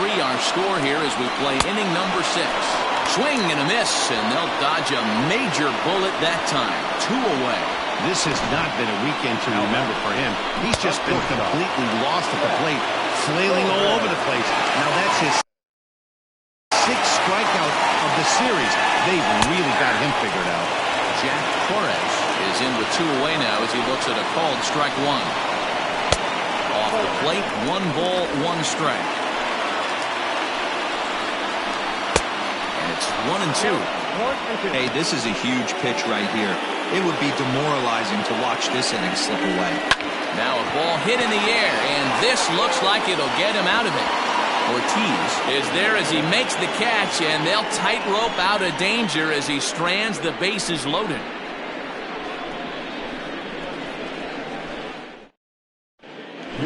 4-3 our score here as we play inning number 6. Swing and a miss, and they'll dodge a major bullet that time. 2 away. This has not been a weekend to remember for him. He's just been completely lost at the plate, flailing all over the place. Now that's his 6th strikeout of the series. They've really got him figured out. Jack Torres is in with 2 away now as he looks at a called strike 1. Off the plate, 1 ball, 1 strike. And it's 1-2. Hey, this is a huge pitch right here. It would be demoralizing to watch this inning slip away. Now a ball hit in the air, and this looks like it'll get him out of it. Ortiz is there as he makes the catch, and they'll tightrope out of danger as he strands the bases loaded.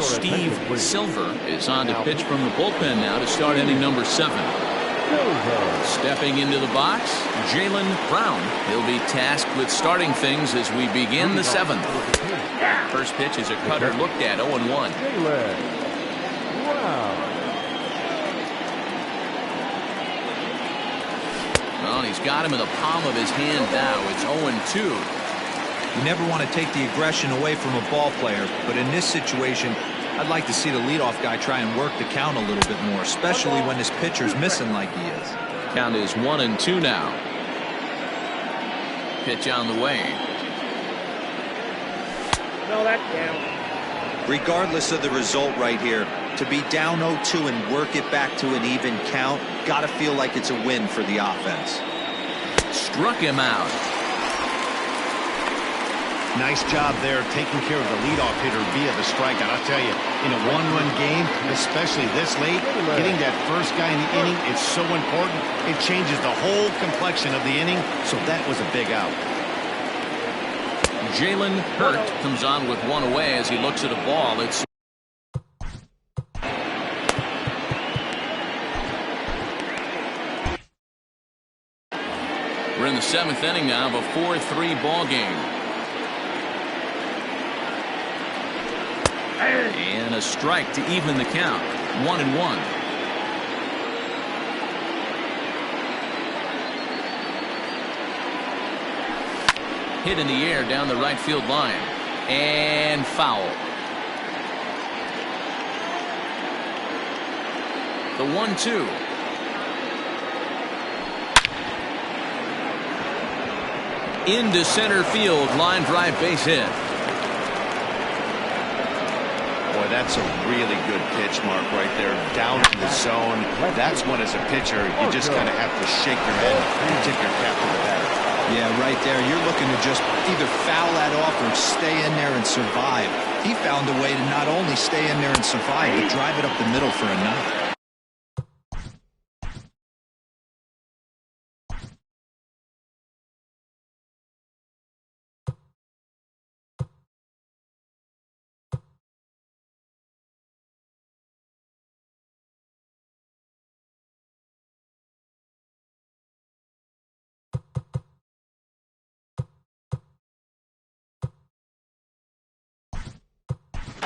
Steve Silver is on to pitch from the bullpen now to start inning number 7. Stepping into the box, Jalen Brown. He'll be tasked with starting things as we begin the 7th. First pitch is a cutter looked at, 0-1. Well, he's got him in the palm of his hand now. It's 0-2. You never want to take the aggression away from a ball player, but in this situation, I'd like to see the leadoff guy try and work the count a little bit more, especially when his pitcher's missing like he is. Count is 1-2 now. Pitch on the way. No, that's down. Regardless of the result right here, to be down 0-2 and work it back to an even count, gotta feel like it's a win for the offense. Struck him out. Nice job there taking care of the leadoff hitter via the strikeout. I'll tell you, in a 1-run game, especially this late, getting that first guy in the inning is so important. It changes the whole complexion of the inning, so that was a big out. Jalen Hurt comes on with 1 away as he looks at a ball. It's we're in the 7th inning now of a 4-3 ball game. And a strike to even the count. 1-1. Hit in the air down the right field line. And foul. The 1-2. Into center field, line drive base hit. Boy, that's a really good pitch, Mark, right there. Down in the zone. That's when, as a pitcher, you just kind of have to shake your head and tip your cap to the batter. Yeah, right there. You're looking to just either foul that off or stay in there and survive. He found a way to not only stay in there and survive, but drive it up the middle for a knock.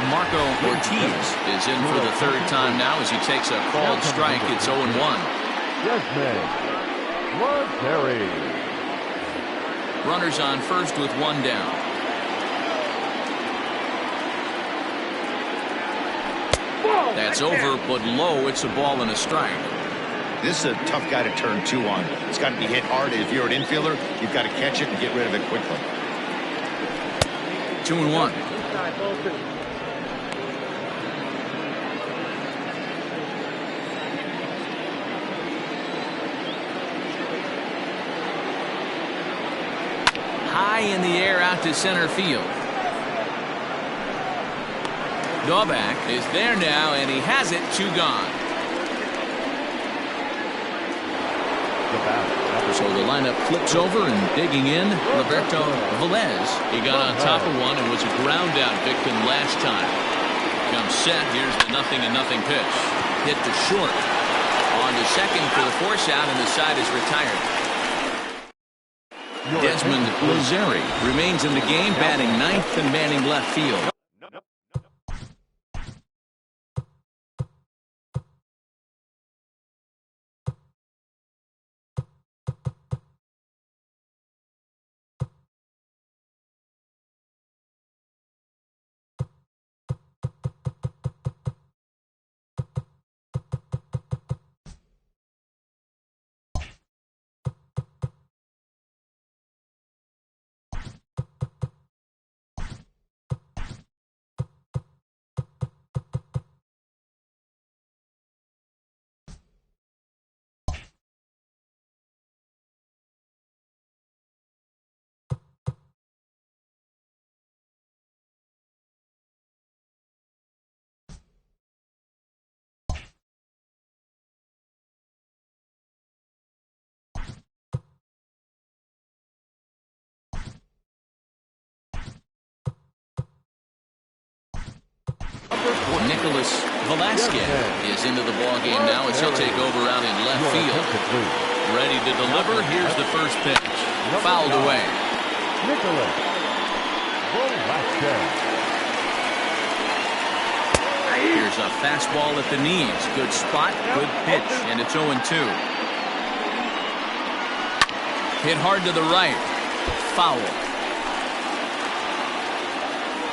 Marco Ortiz is in for the third time now as he takes a called strike. It's 0-1. Yes, man. Terry. Runners on first with one down. That's over, but low. It's a ball and a strike. This is a tough guy to turn two on. It's got to be hit hard. If you're an infielder, you've got to catch it and get rid of it quickly. 2-1. High in the air out to center field. Daubach is there now, and he has it. 2 gone. So the lineup flips over, and digging in, Roberto Velez. He got on top of one and was a ground out victim last time. Comes set. Here's the 0-0 pitch. Hit to short. On to second for the force out, and the side is retired. Desmond Lazeri remains in the game, batting ninth and manning left field. Nicholas Velasquez is into the ball game now as he'll take over out in left field. Ready to deliver. Here's the first pitch. Fouled away. Nicholas Velasquez. Here's a fastball at the knees. Good spot, good pitch, and it's 0-2. Hit hard to the right. Foul.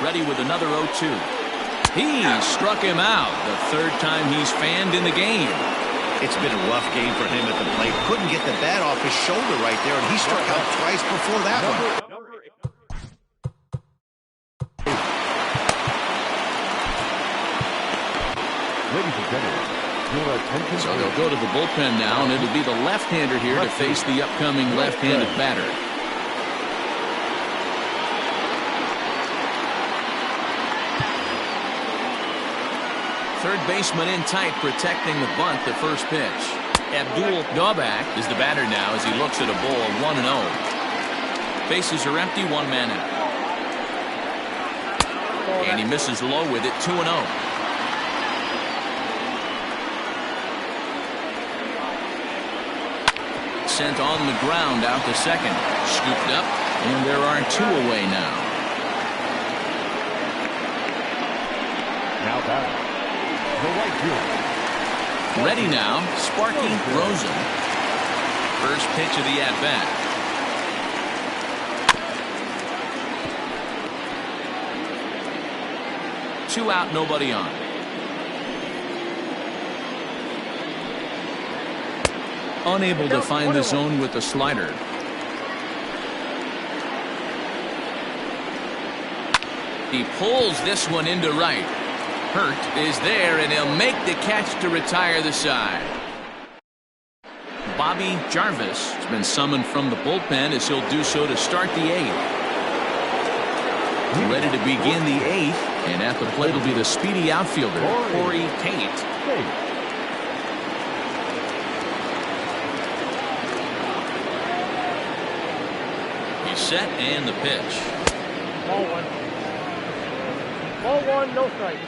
Ready with another 0-2. He struck him out. The third time he's fanned in the game. It's been a rough game for him at the plate. Couldn't get the bat off his shoulder right there, and he struck out twice before that one. Ladies and gentlemen, your attention. So they'll go to the bullpen now, and it'll be the left-hander here to face the upcoming left-handed batter. Third baseman in tight, protecting the bunt, the first pitch. Abdul Daubach is the batter now as he looks at a ball 1-0. Bases are empty, 1 man out. And he misses low with it, 2-0. Sent on the ground out to second. Scooped up, and there are 2 away now. Now batting. The right field. Ready now, Sparky Rosen. First pitch of the at-bat. Two out, nobody on. Unable to find the zone with the slider. He pulls this one into right. Hurt is there, and he'll make the catch to retire the side. Bobby Jarvis has been summoned from the bullpen as he'll do so to start the 8th. Ready to begin the 8th, and at the plate will be the speedy outfielder, Corey Tate. He's set, and the pitch. Ball 1. Ball 1, no strike.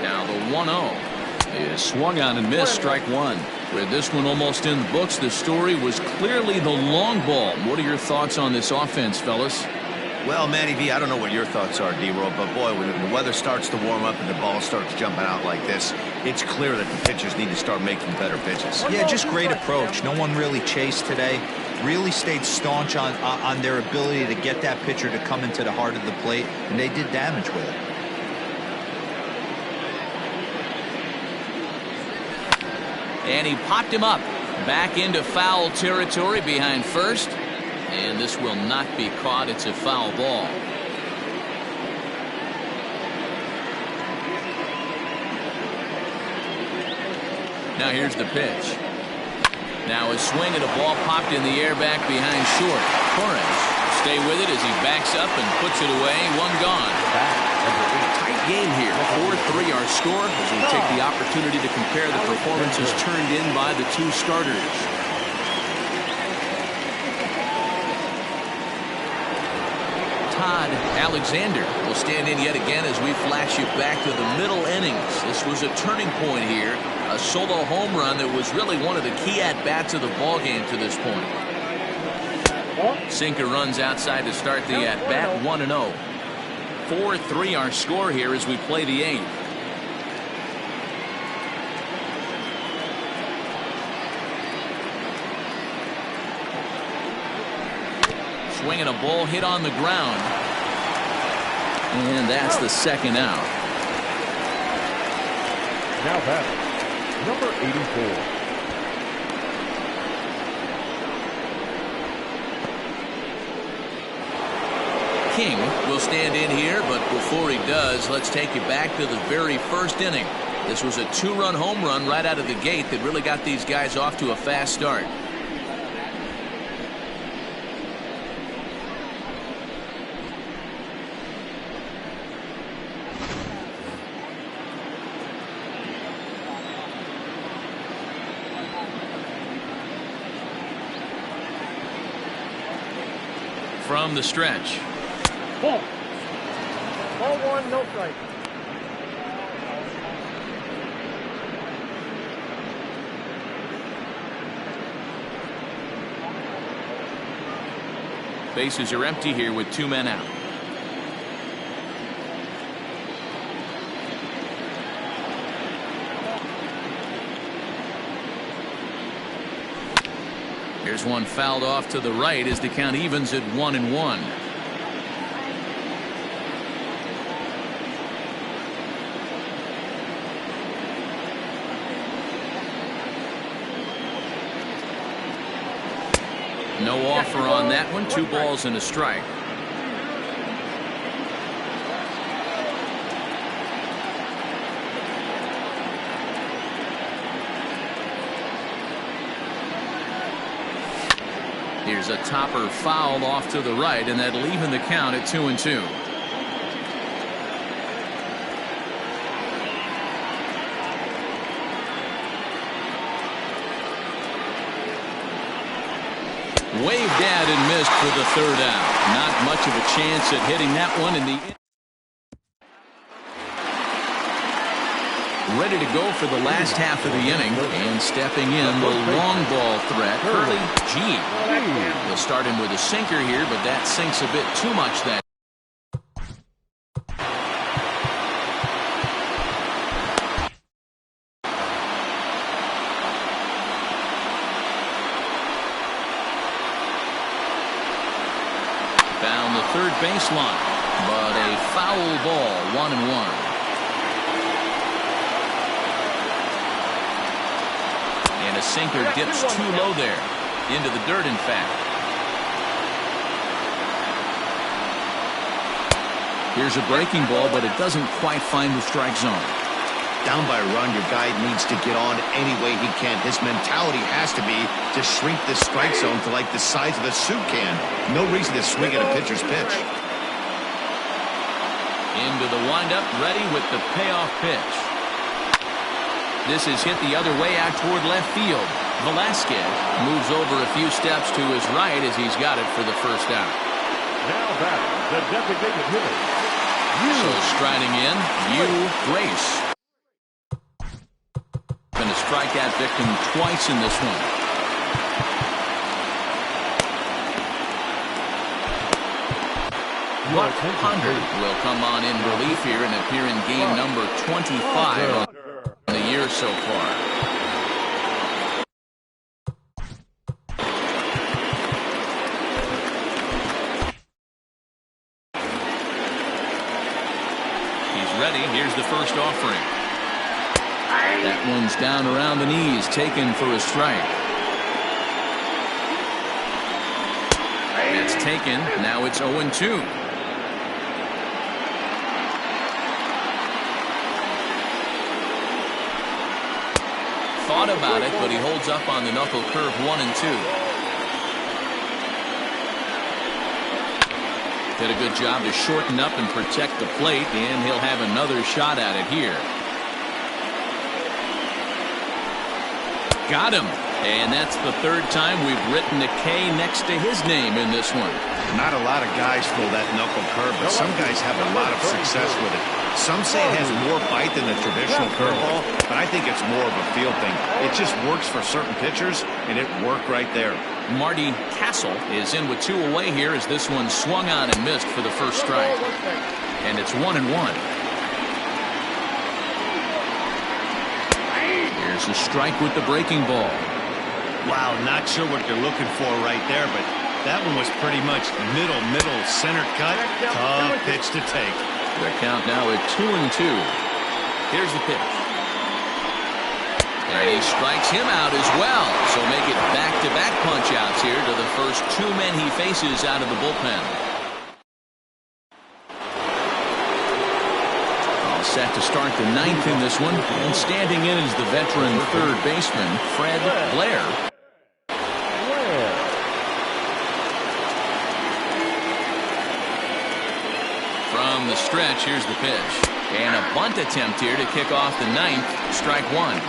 Now the 1-0 is swung on and missed, strike 1. With this one almost in the books, the story was clearly the long ball. What are your thoughts on this offense, fellas? Well, Manny V, I don't know what your thoughts are, D-Roll, but boy, when the weather starts to warm up and the ball starts jumping out like this, it's clear that the pitchers need to start making better pitches. Yeah, just great approach. No one really chased today. Really stayed staunch on their ability to get that pitcher to come into the heart of the plate, and they did damage with it. And he popped him up back into foul territory behind first. And this will not be caught. It's a foul ball. Now here's the pitch. Now a swing and a ball popped in the air back behind short. Torres stay with it as he backs up and puts it away. One gone. Tight game here. 4-3 our score as we take the opportunity to compare the performances turned in by the two starters. Todd Alexander will stand in yet again as we flash you back to the middle innings. This was a turning point here. A solo home run that was really one of the key at-bats of the ballgame to this point. Sinker runs outside to start the at-bat, 1-0. 4-3 our score here as we play the 8th. Swinging a ball hit on the ground. And that's the second out. Now batting, number 84. King will stand in here, but before he does, let's take you back to the very first inning. This was a 2-run home run right out of the gate that really got these guys off to a fast start. From the stretch. Ball 1, no strike. Bases are empty here with 2 men out. Here's one fouled off to the right as the count evens at 1-1. No offer on that one. 2 balls and a strike. Here's a topper fouled off to the right, and that'll even the count at 2-2. Waved at and missed for the third out. Not much of a chance at hitting that one in the. Ready to go for the last half of the inning, and stepping in the long ball threat, Curly G. They'll start him with a sinker here, but that sinks a bit too much that. Down the third baseline. but a foul ball, 1-1. And a sinker dips too low there. Into the dirt, in fact. Here's a breaking ball, but it doesn't quite find the strike zone. Down by a run, your guy needs to get on any way he can. His mentality has to be to shrink this strike zone to like the size of a soup can. No reason to swing at a pitcher's pitch. Into the windup, ready with the payoff pitch. This is hit the other way out toward left field. Velasquez moves over a few steps to his right as he's got it for the first out. Now back, the designated hitter. So striding in, Grace. Been a strikeout victim twice in this one. Buck Hunter will come on in relief here and appear in game number 25 in the year so far. He's ready. Here's the first offering. That one's down around the knees, taken for a strike. That's taken. Now it's 0-2. Thought about it, but he holds up on the knuckle curve 1-2. Did a good job to shorten up and protect the plate, and he'll have another shot at it here. Got him. And that's the third time we've written a K next to his name in this one. Not a lot of guys throw that knuckle curve, but some guys have a lot of success with it. Some say it has more bite than the traditional curveball, but I think it's more of a feel thing. It just works for certain pitchers, and it worked right there. Marty Castle is in with 2 away here as this one swung on and missed for the first strike. And it's 1-1. Here's the strike with the breaking ball. Wow, not sure what you're looking for right there, but that one was pretty much middle, center cut. Tough pitch to take. The count now at 2-2. Here's the pitch. And he strikes him out as well. So make it back-to-back punch-outs here to the first 2 men he faces out of the bullpen. All set to start the 9th in this one. And standing in is the veteran third baseman, Fred Blair. From the stretch, here's the pitch. And a bunt attempt here to kick off the 9th. Strike 1.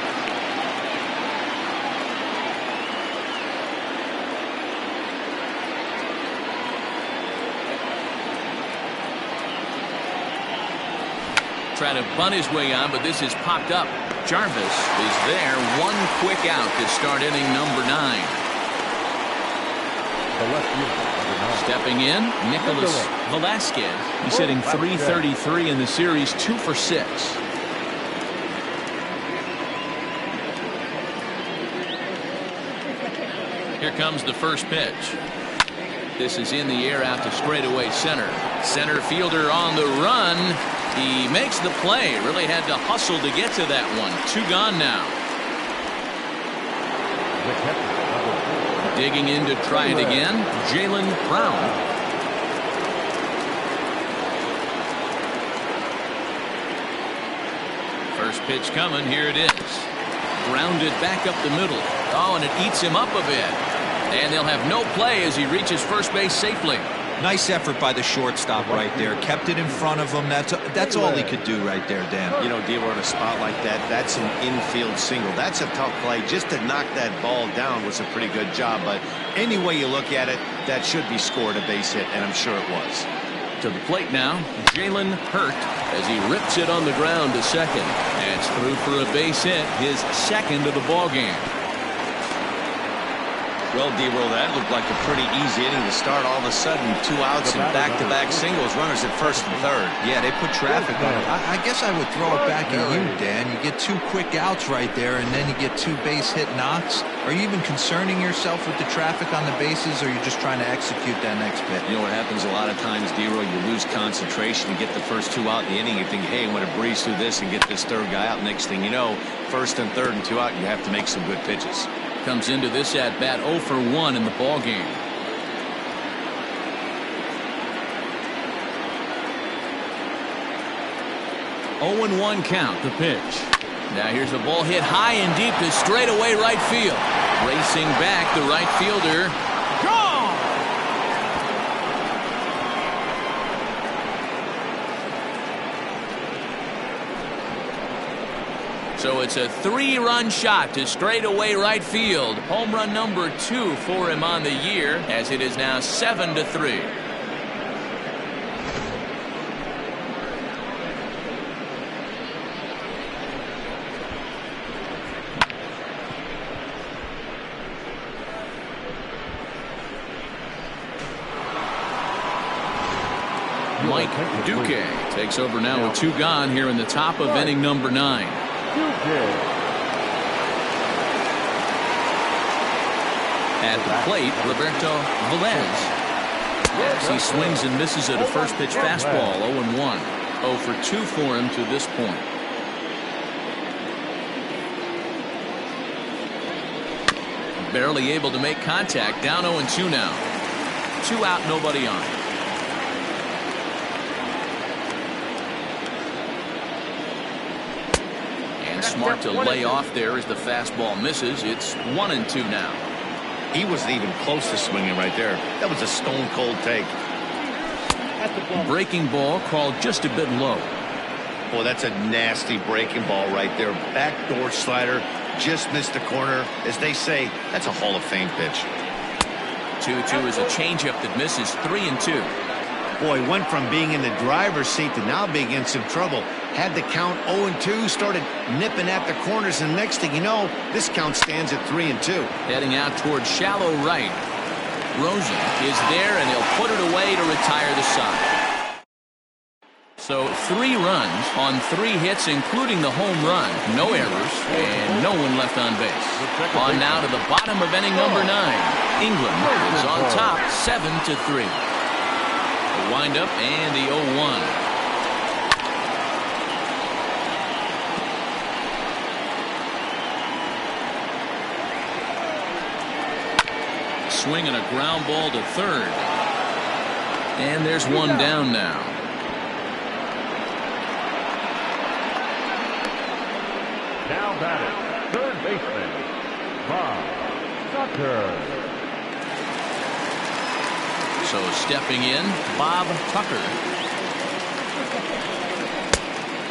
Try to bunt his way on, but this is popped up. Jarvis is there. 1 quick out to start inning number 9. Stepping in, Nicholas Velasquez. He's hitting .333 in the series, 2 for 6. Here comes the first pitch. This is in the air out to straightaway center. Center fielder on the run. He makes the play. Really had to hustle to get to that one. 2 gone now. Digging in to try it again, Jalen Brown. First pitch coming. Here it is. Grounded back up the middle. Oh, and it eats him up a bit. And they'll have no play as he reaches first base safely. Nice effort by the shortstop right there. Kept it in front of him. That's all he could do right there, Dan. You know, Dealer, on a spot like that, that's an infield single. That's a tough play. Just to knock that ball down was a pretty good job. But any way you look at it, that should be scored a base hit, and I'm sure it was. To the plate now, Jalen Hurt as he rips it on the ground to second. That's through for a base hit, his second of the ball game. Well, D-Roll, that looked like a pretty easy inning to start. All of a sudden, 2 outs and back-to-back singles, runners at first and third. Yeah, they put traffic on it. I guess I would throw it back at you, Dan. You get 2 quick outs right there, and then you get 2 base hit knocks. Are you even concerning yourself with the traffic on the bases, or are you just trying to execute that next pitch? You know what happens a lot of times, D-Roll? You lose concentration. You get the first 2 out in the inning. You think, hey, I'm going to breeze through this and get this third guy out. Next thing you know, first and third and 2 out, you have to make some good pitches. Comes into this at bat 0 for 1 in the ball game. Oh and 1 count. The pitch. Now here's a ball hit high and deep to straightaway right field. Racing back, the right fielder. Gone. So it's a 3-run shot to straightaway right field. Home run number 2 for him on the year, as it is now 7-3. Mike Duque takes over now with 2 gone here in the top of inning number 9. At the plate, Roberto Velez. Yes, he swings and misses at a first pitch fastball. 0-1. 0 for 2 for him to this point. Barely able to make contact. Down 0-2 now. 2 out, nobody on. Smart to lay off there as the fastball misses. It's 1-2 now. He wasn't even close to swinging right there. That was a stone cold take. Breaking ball called just a bit low. Boy, that's a nasty breaking ball right there. Backdoor slider, just missed the corner. As they say, that's a Hall of Fame pitch. 2-2 is a changeup that misses. 3-2. Boy, went from being in the driver's seat to now being in some trouble. Had the count 0-2, started nipping at the corners, and next thing you know, this count stands at 3-2. Heading out towards shallow right. Rosen is there, and he'll put it away to retire the side. So 3 runs on 3 hits, including the home run. No errors, and no one left on base. On now to the bottom of inning number 9. England is on top 7-3. The windup and the 0-1. Swing and a ground ball to third. And there's 1 down now. Now batting, third baseman, Bob Tucker. So stepping in, Bob Tucker.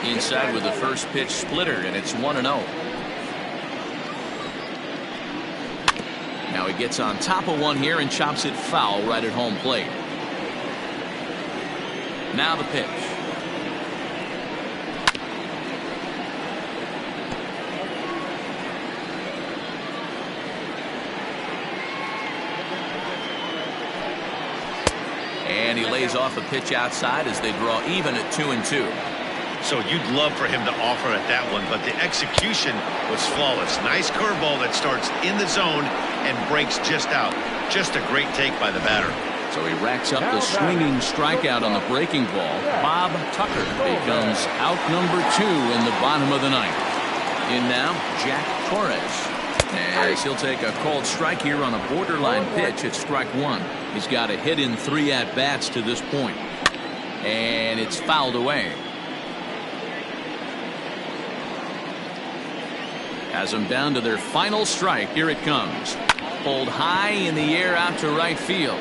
Inside with the first pitch splitter, and it's 1-0. Now he gets on top of one here and chops it foul right at home plate. Now the pitch. And he lays off a pitch outside as they draw even at 2-2. So you'd love for him to offer at that one, but the execution was flawless. Nice curveball that starts in the zone and breaks just out. Just a great take by the batter. So he racks up the swinging strikeout on the breaking ball. Bob Tucker becomes out number 2 in the bottom of the ninth. In now, Jack Torres. As he'll take a called strike here on a borderline pitch at strike 1. He's got a hit in 3 at-bats to this point. And it's fouled away. Has them down to their final strike. Here it comes. Pulled high in the air out to right field.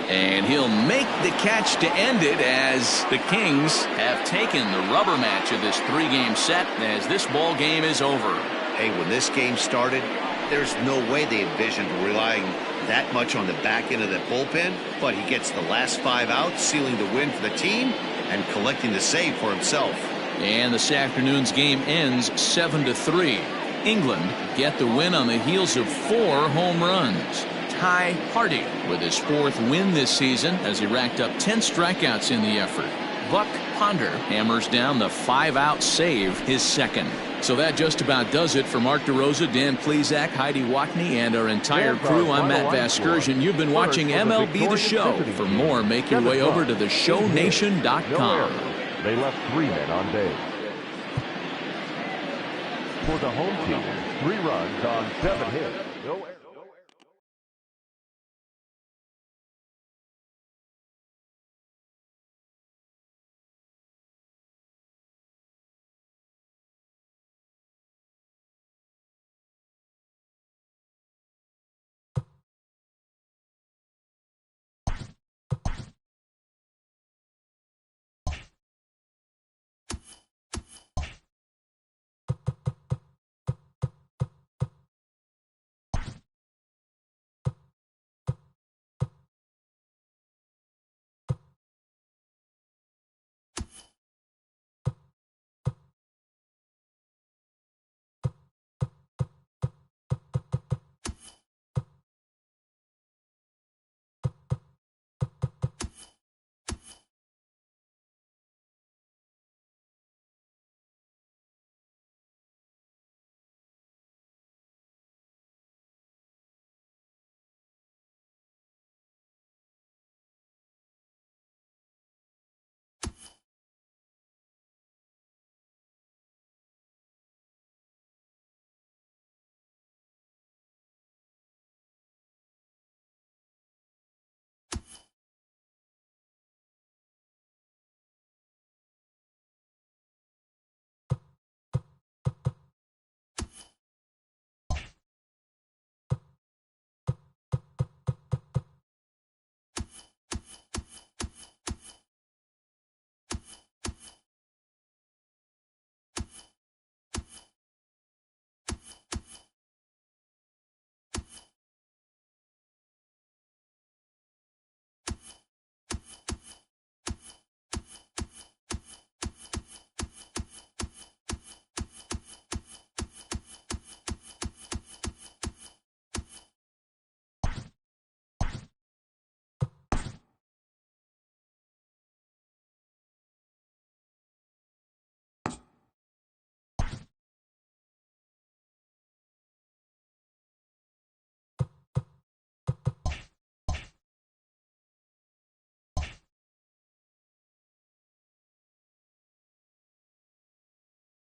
And he'll make the catch to end it as the Kings have taken the rubber match of this 3-game set as this ball game is over. Hey, when this game started, there's no way they envisioned relying that much on the back end of that bullpen, but he gets the last 5 outs, sealing the win for the team and collecting the save for himself. And this afternoon's game ends 7-3. England get the win on the heels of 4 home runs. Ty Hardy with his 4th win this season as he racked up 10 strikeouts in the effort. Buck Ponder hammers down the 5-out save, his 2nd. So that just about does it for Mark DeRosa, Dan Plesac, Heidi Watney, and our entire crew. I'm Matt Vasgersian. You've been watching MLB The Show. For more, make your way over to theshownation.com. They left 3 men on base. For the home team, 3 runs on 7 hits. No errors.